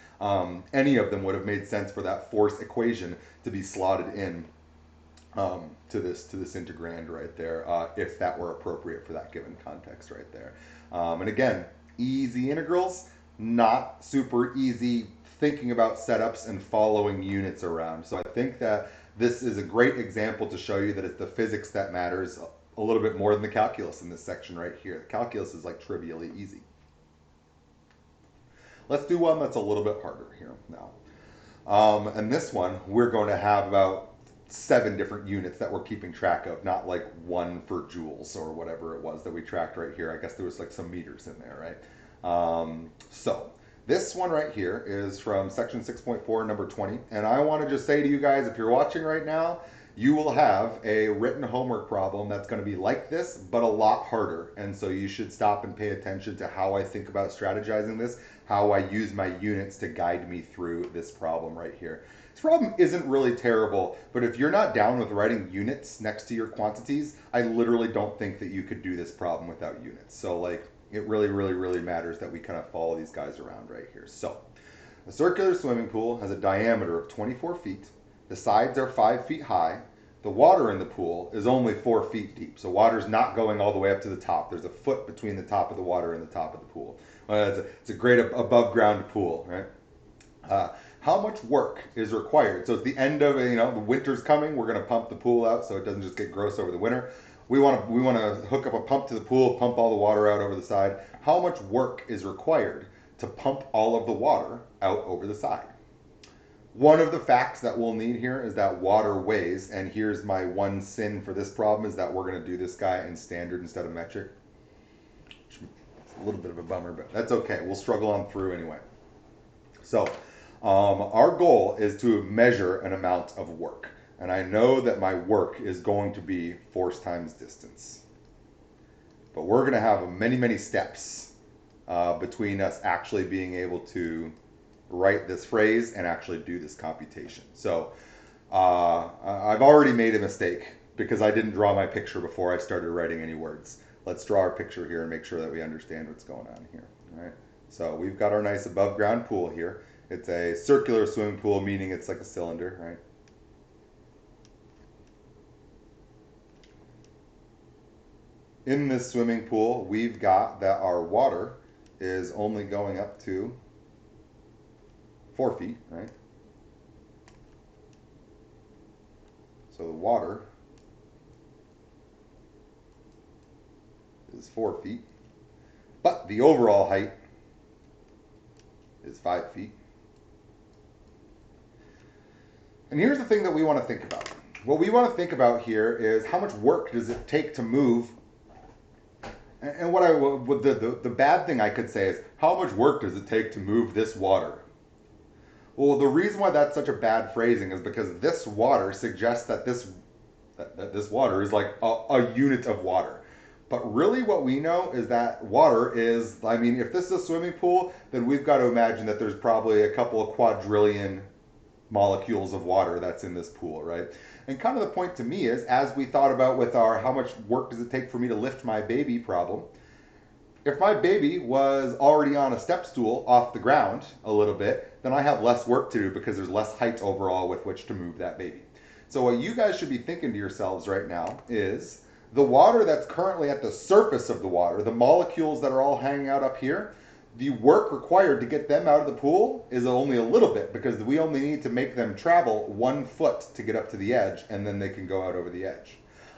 Any of them would have made sense for that force equation to be slotted in to this integrand right there, if that were appropriate for that given context right there. And again, easy integrals, not super easy thinking about setups and following units around. So I think that this is a great example to show you that it's the physics that matters a little bit more than the calculus in this section right here. The calculus is like trivially easy. Let's do one that's a little bit harder here now. And this one, we're going to have about 7 different units that we're keeping track of, not like 1 for joules or whatever it was that we tracked right here. I guess there was like some meters in there, right? So this one right here is from section 6.4, number 20. And I want to just say to you guys, if you're watching right now, you will have a written homework problem that's going to be like this, but a lot harder. And so you should stop and pay attention to how I think about strategizing this, how I use my units to guide me through this problem right here. This problem isn't really terrible, but if you're not down with writing units next to your quantities, I literally don't think that you could do this problem without units. So like, it really, really, really matters that we kind of follow these guys around right here. So a circular swimming pool has a diameter of 24 feet. The sides are 5 feet high. The water in the pool is only 4 feet deep. So water's not going all the way up to the top. There's a foot between the top of the water and the top of the pool. It's a great above ground pool, right? How much work is required? So it's the end of, the winter's coming. We're going to pump the pool out so it doesn't just get gross over the winter. We want to hook up a pump to the pool, pump all the water out over the side. How much work is required to pump all of the water out over the side? One of the facts that we'll need here is that water weighs, and here's my one sin for this problem is that we're going to do this guy in standard instead of metric. It's a little bit of a bummer, but that's okay. We'll struggle on through anyway. So our goal is to measure an amount of work. And I know that my work is going to be force times distance. But we're going to have many, many steps between us actually being able to write this phrase and actually do this computation. So I've already made a mistake because I didn't draw my picture before I started writing any words. Let's draw our picture here and make sure that we understand what's going on here. All right. So we've got our nice above ground pool here. It's a circular swimming pool, meaning it's like a cylinder, right? In this swimming pool, we've got that our water is only going up to 4 feet, right? So the water is 4 feet, but the overall height is 5 feet. And here's the thing that we want to think about. What we want to think about here is how much work does it take to move. And the bad thing I could say is how much work does it take to move this water? Well, the reason why that's such a bad phrasing is because this water suggests that this water is like a unit of water. But really what we know is that water is, if this is a swimming pool, then we've got to imagine that there's probably a couple of quadrillion molecules of water that's in this pool, right? And kind of the point to me is, as we thought about with our how much work does it take for me to lift my baby problem, if my baby was already on a step stool off the ground a little bit, then I have less work to do because there's less height overall with which to move that baby. So what you guys should be thinking to yourselves right now is the water that's currently at the surface of the water, the molecules that are all hanging out up here, the work required to get them out of the pool is only a little bit because we only need to make them travel 1 foot to get up to the edge, and then they can go out over the edge.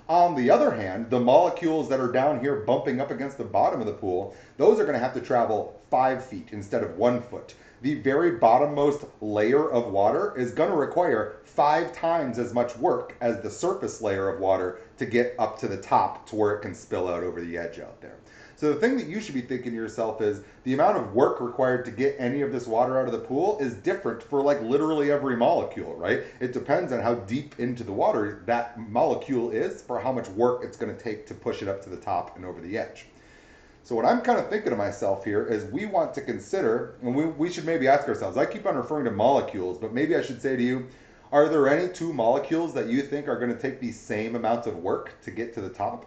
On the other hand, the molecules that are down here bumping up against the bottom of the pool, those are going to have to travel 5 feet instead of 1 foot. The very bottommost layer of water is going to require 5 times as much work as the surface layer of water to get up to the top to where it can spill out over the edge out there. So the thing that you should be thinking to yourself is the amount of work required to get any of this water out of the pool is different for like literally every molecule, right? It depends on how deep into the water that molecule is for how much work it's going to take to push it up to the top and over the edge. So what I'm kind of thinking to myself here is we want to consider, and we should maybe ask ourselves, I keep on referring to molecules, but maybe I should say to you, are there any 2 molecules that you think are going to take the same amount of work to get to the top?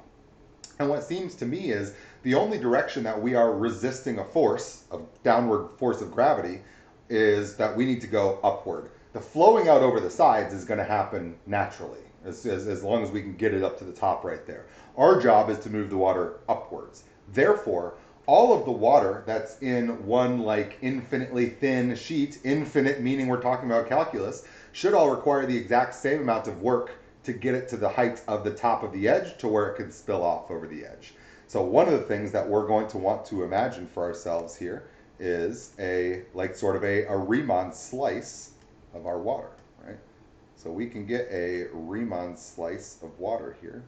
And what seems to me is the only direction that we are resisting a force, a downward force of gravity, is that we need to go upward. The flowing out over the sides is going to happen naturally, as long as we can get it up to the top right there. Our job is to move the water upwards. Therefore, all of the water that's in one like infinitely thin sheet, infinite meaning we're talking about calculus, should all require the exact same amount of work to get it to the height of the top of the edge to where it can spill off over the edge. So one of the things that we're going to want to imagine for ourselves here is a Riemann slice of our water, right? So we can get a Riemann slice of water here.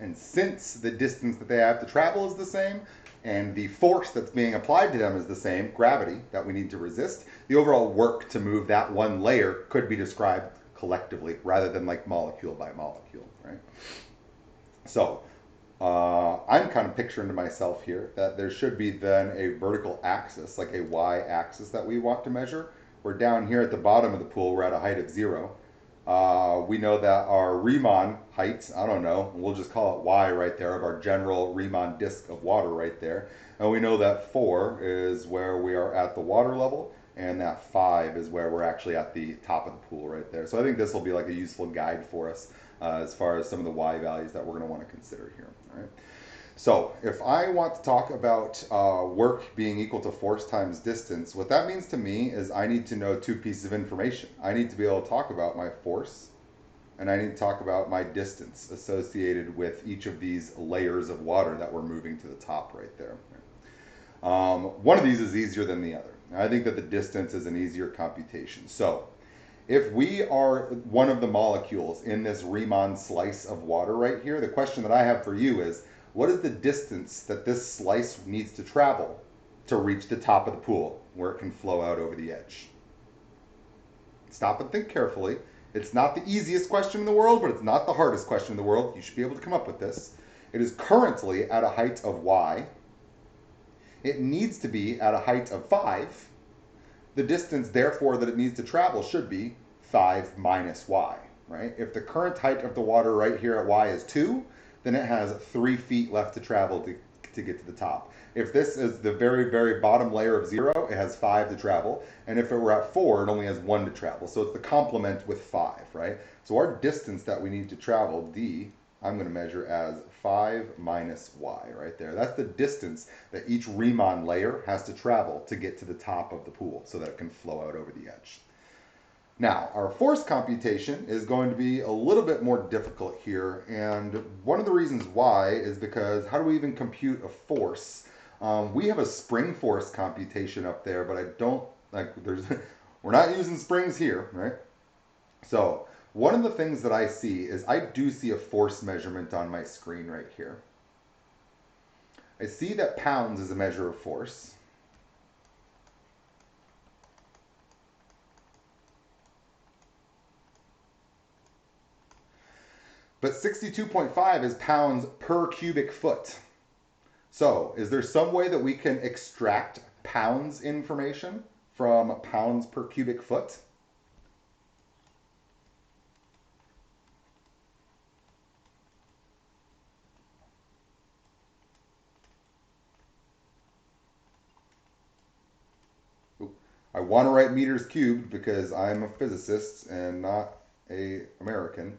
And since the distance that they have to travel is the same, and the force that's being applied to them is the same, gravity that we need to resist, the overall work to move that one layer could be described collectively rather than like molecule by molecule, right? So I'm kind of picturing to myself here that there should be then a vertical axis, like a y-axis that we want to measure. We're down here at the bottom of the pool, we're at a height of 0. We know that our Riemann height, I don't know, we'll just call it y right there, of our general Riemann disk of water right there. And we know that 4 is where we are at the water level, and that 5 is where we're actually at the top of the pool right there. So I think this will be like a useful guide for us as far as some of the y values that we're going to want to consider here. All right. So if I want to talk about work being equal to force times distance, what that means to me is I need to know two pieces of information. I need to be able to talk about my force, and I need to talk about my distance associated with each of these layers of water that we're moving to the top right there. One of these is easier than the other. I think that the distance is an easier computation. So if we are one of the molecules in this Riemann slice of water right here, the question that I have for you is, what is the distance that this slice needs to travel to reach the top of the pool where it can flow out over the edge? Stop and think carefully. It's not the easiest question in the world, but it's not the hardest question in the world. You should be able to come up with this. It is currently at a height of y. It needs to be at a height of 5. The distance, therefore, that it needs to travel should be 5 minus y, right? If the current height of the water right here at y is 2, then it has 3 feet left to travel to get to the top. If this is the very, very bottom layer of 0, it has 5 to travel. And if it were at 4, it only has 1 to travel. So it's the complement with 5, right? So our distance that we need to travel, d, I'm going to measure as 5 minus y right there. That's the distance that each Riemann layer has to travel to get to the top of the pool so that it can flow out over the edge. Now, our force computation is going to be a little bit more difficult here, and one of the reasons why is because how do we even compute a force? We have a spring force computation up there, but I don't, we're not using springs here, right? So, one of the things that I see is I do see a force measurement on my screen right here. I see that pounds is a measure of force. But 62.5 is pounds per cubic foot. So, is there some way that we can extract pounds information from pounds per cubic foot? I want to write meters cubed because I'm a physicist and not an American.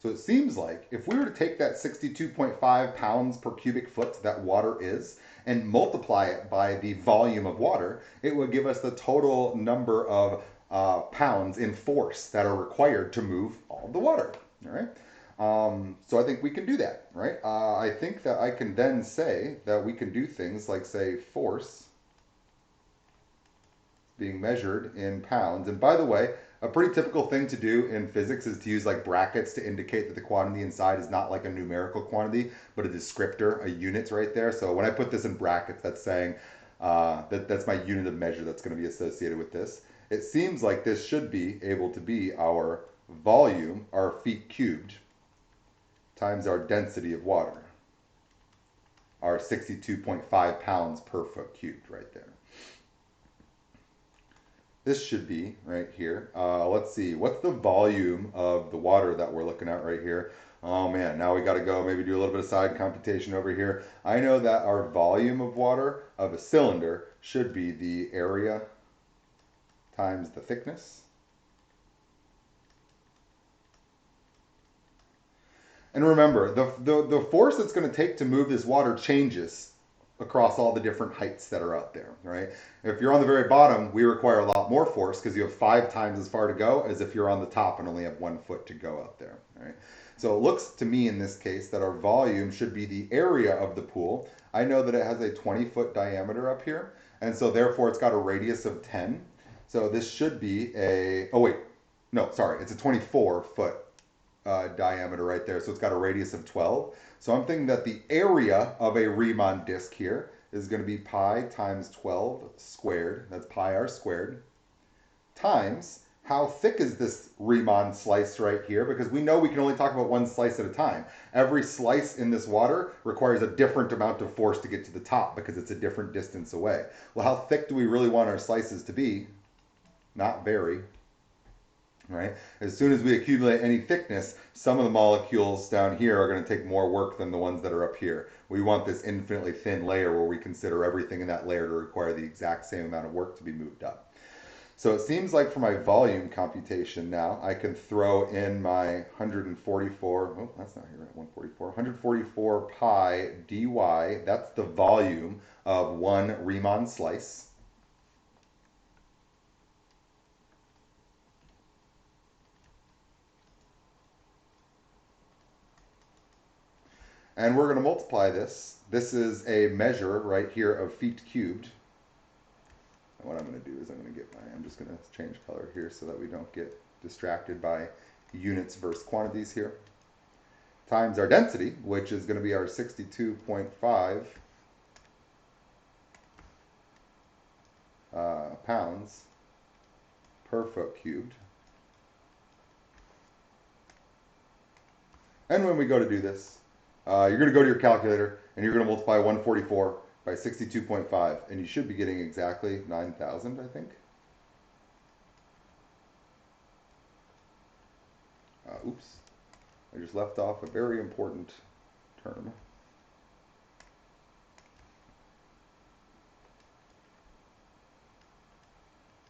So it seems like if we were to take that 62.5 pounds per cubic foot that water is and multiply it by the volume of water, it would give us the total number of pounds in force that are required to move all of the water. All right. So I think we can do that, right? I think that I can then say that we can do things like say force being measured in pounds. And by the way, a pretty typical thing to do in physics is to use like brackets to indicate that the quantity inside is not like a numerical quantity, but a descriptor, a unit right there. So when I put this in brackets, that's saying that's my unit of measure that's going to be associated with this. It seems like this should be able to be our volume, our feet cubed, times our density of water, our 62.5 pounds per foot cubed right there. This should be right here. Let's see, what's the volume of the water that we're looking at right here? Oh man, now we got to go maybe do a little bit of side computation over here. I know that our volume of water of a cylinder should be the area times the thickness. And remember, the force that's going to take to move this water changes across all the different heights that are out there, right? If you're on the very bottom, we require a lot more force because you have 5 times as far to go as if you're on the top and only have 1 foot to go out there, right? So it looks to me in this case that our volume should be the area of the pool. I know that it has a 20-foot diameter up here, and so therefore it's got a radius of 10. So this should be a, oh wait, no, sorry, it's a 24-foot diameter right there. So it's got a radius of 12. So I'm thinking that the area of a Riemann disk here is going to be pi times 12 squared. That's pi r squared times how thick is this Riemann slice right here? Because we know we can only talk about one slice at a time. Every slice in this water requires a different amount of force to get to the top because it's a different distance away. Well, how thick do we really want our slices to be? Not very. Right? As soon as we accumulate any thickness, some of the molecules down here are going to take more work than the ones that are up here. We want this infinitely thin layer where we consider everything in that layer to require the exact same amount of work to be moved up. So it seems like for my volume computation now, I can throw in my 144, oh, that's not here, right? 144, 144 pi dy, that's the volume of one Riemann slice. And we're going to multiply this. This is a measure right here of feet cubed. And what I'm going to do is I'm just going to change color here so that we don't get distracted by units versus quantities here. Times our density, which is going to be our 62.5 pounds per foot cubed. And when we go to do this, you're going to go to your calculator and you're going to multiply 144 by 62.5, and you should be getting exactly 9,000, I think. Oops, I just left off a very important term.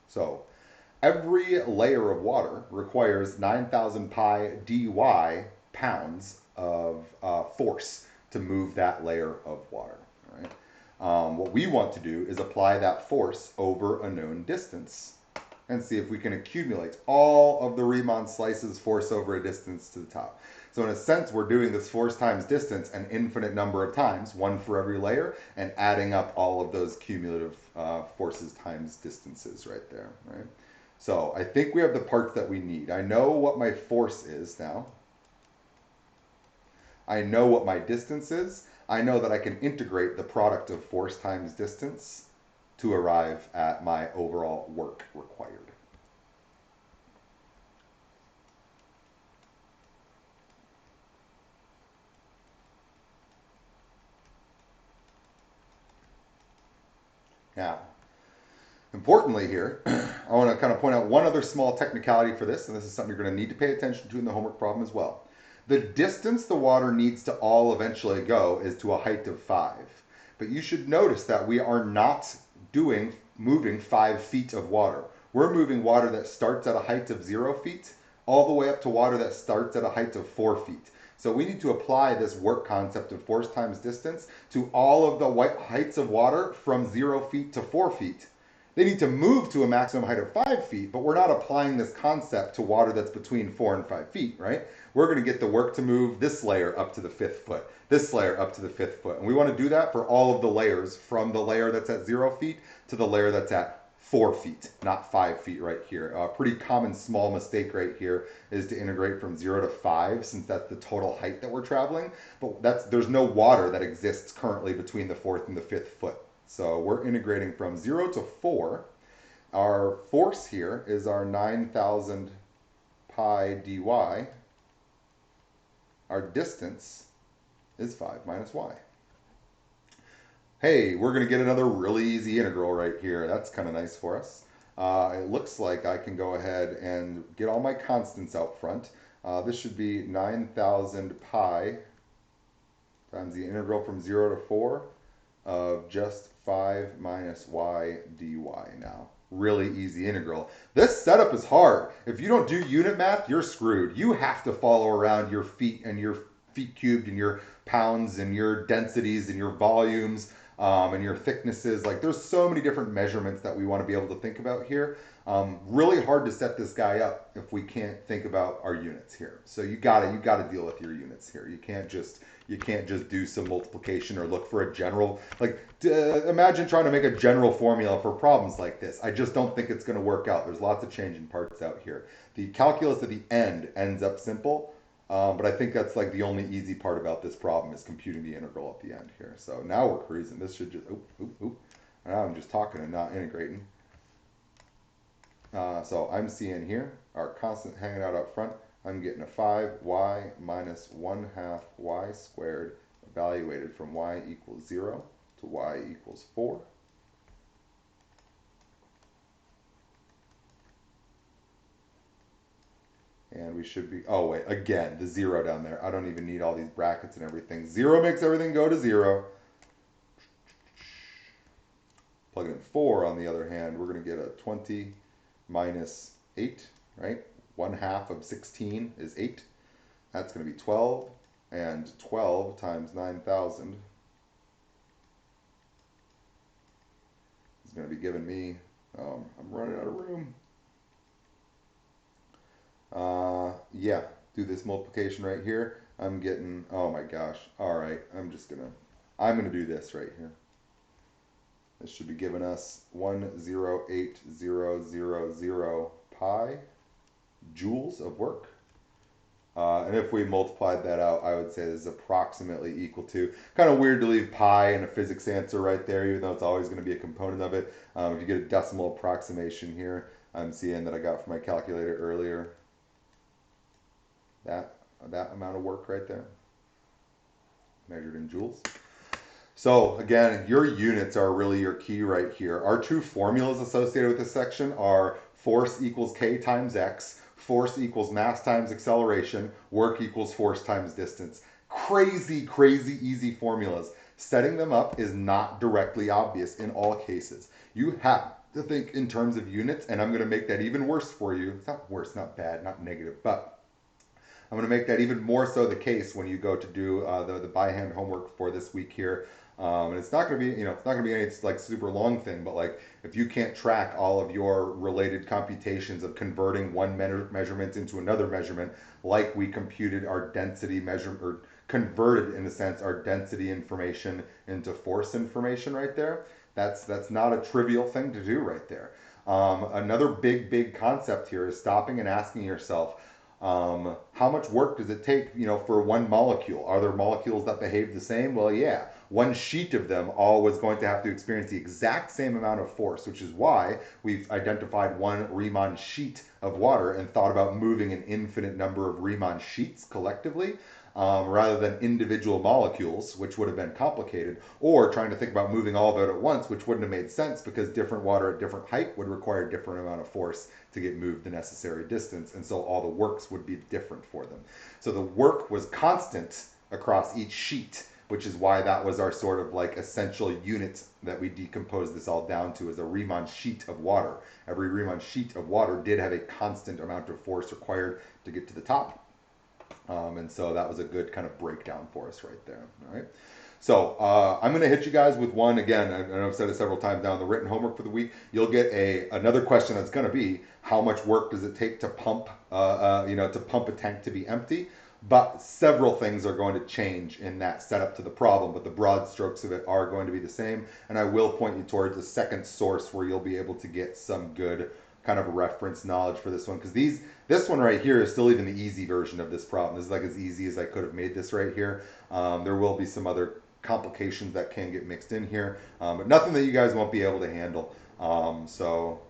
So every layer of water requires 9,000 pi dy pounds of force to move that layer of water. Right? What we want to do is apply that force over a known distance and see if we can accumulate all of the Riemann slices force over a distance to the top. So in a sense, we're doing this force times distance an infinite number of times, one for every layer, and adding up all of those cumulative forces times distances right there. Right? So I think we have the parts that we need. I know what my force is now. I know what my distance is. I know that I can integrate the product of force times distance to arrive at my overall work required. Now, importantly here, I want to kind of point out one other small technicality for this, and this is something you're going to need to pay attention to in the homework problem as well. The distance the water needs to all eventually go is to a height of 5. But you should notice that we are not moving 5 feet of water. We're moving water that starts at a height of 0 feet all the way up to water that starts at a height of 4 feet. So we need to apply this work concept of force times distance to all of the heights of water from 0 feet to 4 feet. They need to move to a maximum height of 5 feet, but we're not applying this concept to water that's between 4 and 5 feet, right? We're going to get the work to move this layer up to the 5th foot, this layer up to the 5th foot. And we want to do that for all of the layers from the layer that's at 0 feet to the layer that's at 4 feet, not 5 feet right here. A pretty common small mistake right here is to integrate from 0 to 5, since that's the total height that we're traveling. But there's no water that exists currently between the 4th and the 5th foot. So we're integrating from 0 to 4. Our force here is our 9,000 pi dy. Our distance is 5 minus y. Hey, we're going to get another really easy integral right here. That's kind of nice for us. It looks like I can go ahead and get all my constants out front. This should be 9,000 pi times the integral from 0 to 4 of just 5 minus y dy now. Really easy integral. This setup is hard. If you don't do unit math, you're screwed. You have to follow around your feet and your feet cubed and your pounds and your densities and your volumes. and your thicknesses. Like there's so many different measurements that we want to be able to think about here. Really hard to set this guy up if we can't think about our units here. So you gotta deal with your units here. You can't just do some multiplication or look for a general, like imagine trying to make a general formula for problems like this. I just don't think it's going to work out. There's lots of changing parts out here. The calculus at the end ends up simple, but I think that's like the only easy part about this problem is computing the integral at the end here. So now we're cruising. This should just, now I'm just talking and not integrating. So I'm seeing here our constant hanging out up front. I'm getting a 5y minus 1/2 y squared evaluated from y equals 0 to y equals 4. And we should be, oh wait, again, the 0 down there. I don't even need all these brackets and everything. 0 makes everything go to 0. Plug in 4 on the other hand, we're going to get a 20 minus 8, right? 1/2 of 16 is 8. That's going to be 12. And 12 times 9,000 is going to be giving me, I'm running out of room. Yeah, do this multiplication right here. I'm getting, oh my gosh. All right, I'm going to do this right here. This should be giving us 108,000 pi joules of work. And if we multiplied that out, I would say this is approximately equal to, kind of weird to leave pi in a physics answer right there, even though it's always going to be a component of it. If you get a decimal approximation here, I'm seeing that I got from my calculator earlier, that amount of work right there, measured in joules. So again, your units are really your key right here. Our two formulas associated with this section are force equals k times x, force equals mass times acceleration, work equals force times distance. Crazy, crazy easy formulas. Setting them up is not directly obvious in all cases. You have to think in terms of units, and I'm going to make that even worse for you. It's not worse, not bad, not negative, but I'm going to make that even more so the case when you go to do the by hand homework for this week here. And it's not going to be, it's not going to be any like super long thing, but like if you can't track all of your related computations of converting one measurement into another measurement, like we computed our density measurement, or converted in a sense our density information into force information right there. That's not a trivial thing to do right there. Another big concept here is stopping and asking yourself, how much work does it take, for one molecule? Are there molecules that behave the same? Well, yeah. One sheet of them all was going to have to experience the exact same amount of force, which is why we've identified one Riemann sheet of water and thought about moving an infinite number of Riemann sheets collectively, rather than individual molecules, which would have been complicated, or trying to think about moving all of it at once, which wouldn't have made sense because different water at different height would require a different amount of force to get moved the necessary distance, and so all the works would be different for them. So the work was constant across each sheet, which is why that was our sort of like essential unit that we decomposed this all down to, as a Riemann sheet of water. Every Riemann sheet of water did have a constant amount of force required to get to the top. And so that was a good kind of breakdown for us right there. All right. So I'm going to hit you guys with one again. I know I've said it several times now in the written homework for the week. You'll get another question that's going to be, how much work does it take to pump, to pump a tank to be empty? But several things are going to change in that setup to the problem, but the broad strokes of it are going to be the same. And I will point you towards a second source where you'll be able to get some good kind of reference knowledge for this one, because this one right here is still even the easy version of this problem. This is like as easy as I could have made this right here. There will be some other complications that can get mixed in here, but nothing that you guys won't be able to handle. So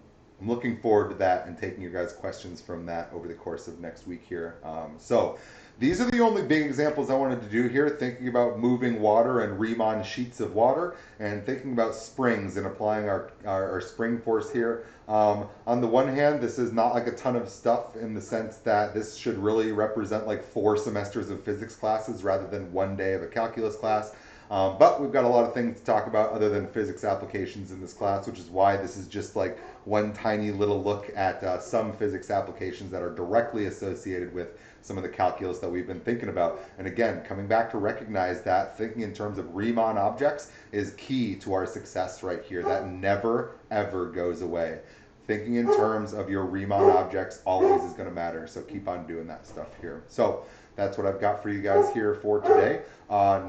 I'm looking forward to that and taking your guys' questions from that over the course of next week here. So these are the only big examples I wanted to do here, thinking about moving water and Riemann sheets of water, and thinking about springs and applying our spring force here. On the one hand, this is not like a ton of stuff in the sense that this should really represent like 4 semesters of physics classes rather than one day of a calculus class. But we've got a lot of things to talk about other than physics applications in this class, which is why this is just like one tiny little look at some physics applications that are directly associated with some of the calculus that we've been thinking about. And again, coming back to recognize that thinking in terms of Riemann objects is key to our success right here. That never, ever goes away. Thinking in terms of your Riemann objects always is going to matter. So keep on doing that stuff here. So that's what I've got for you guys here for today.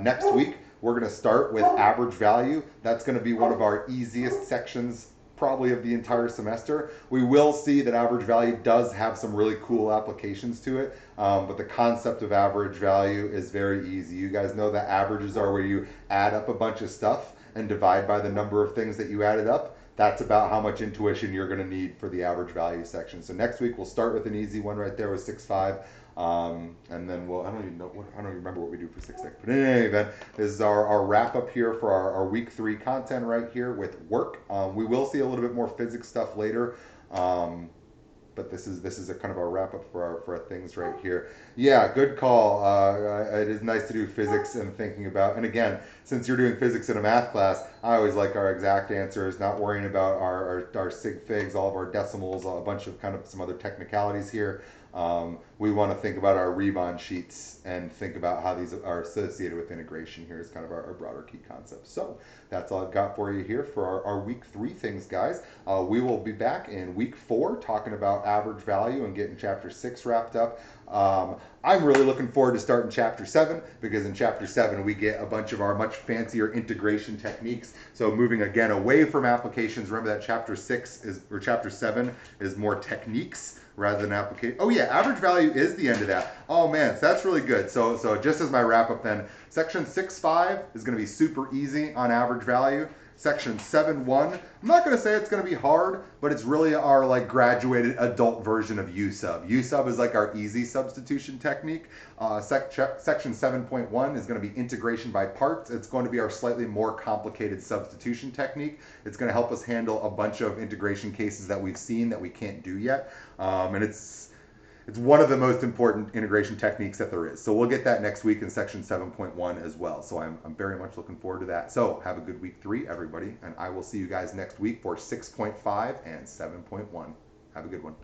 Next week, we're going to start with average value. That's going to be one of our easiest sections probably of the entire semester. We will see that average value does have some really cool applications to it, but the concept of average value is very easy. You guys know that averages are where you add up a bunch of stuff and divide by the number of things that you added up. That's about how much intuition you're going to need for the average value section. So next week we'll start with an easy one right there with 6.5. And then I don't even remember what we do for 6.6. But in any event, this is our wrap up here for our week 3 content right here with work. We will see a little bit more physics stuff later. But this is a kind of a wrap up for our things right here. Yeah, good call. It is nice to do physics and thinking about, and again, since you're doing physics in a math class, I always like our exact answers, not worrying about our sig figs, all of our decimals, a bunch of kind of some other technicalities here. We want to think about our Riemann sheets and think about how these are associated with integration here is kind of our broader key concept. So that's all I've got for you here for our week 3 things, guys. We will be back in week 4 talking about average value and getting chapter 6 wrapped up. I'm really looking forward to starting chapter 7 because in chapter 7 we get a bunch of our much fancier integration techniques. So moving again away from applications. Remember that chapter 7 is more techniques rather than application. Oh yeah, average value is the end of that. Oh man, so that's really good. So just as my wrap up then, section 6.5 is going to be super easy on average value. Section 7.1, I'm not going to say it's going to be hard, but it's really our like graduated adult version of U sub. U sub is like our easy substitution technique. Section 7.1 is going to be integration by parts. It's going to be our slightly more complicated substitution technique. It's going to help us handle a bunch of integration cases that we've seen that we can't do yet. And it's one of the most important integration techniques that there is. So we'll get that next week in section 7.1 as well. So I'm very much looking forward to that. So have a good week 3, everybody. And I will see you guys next week for 6.5 and 7.1. Have a good one.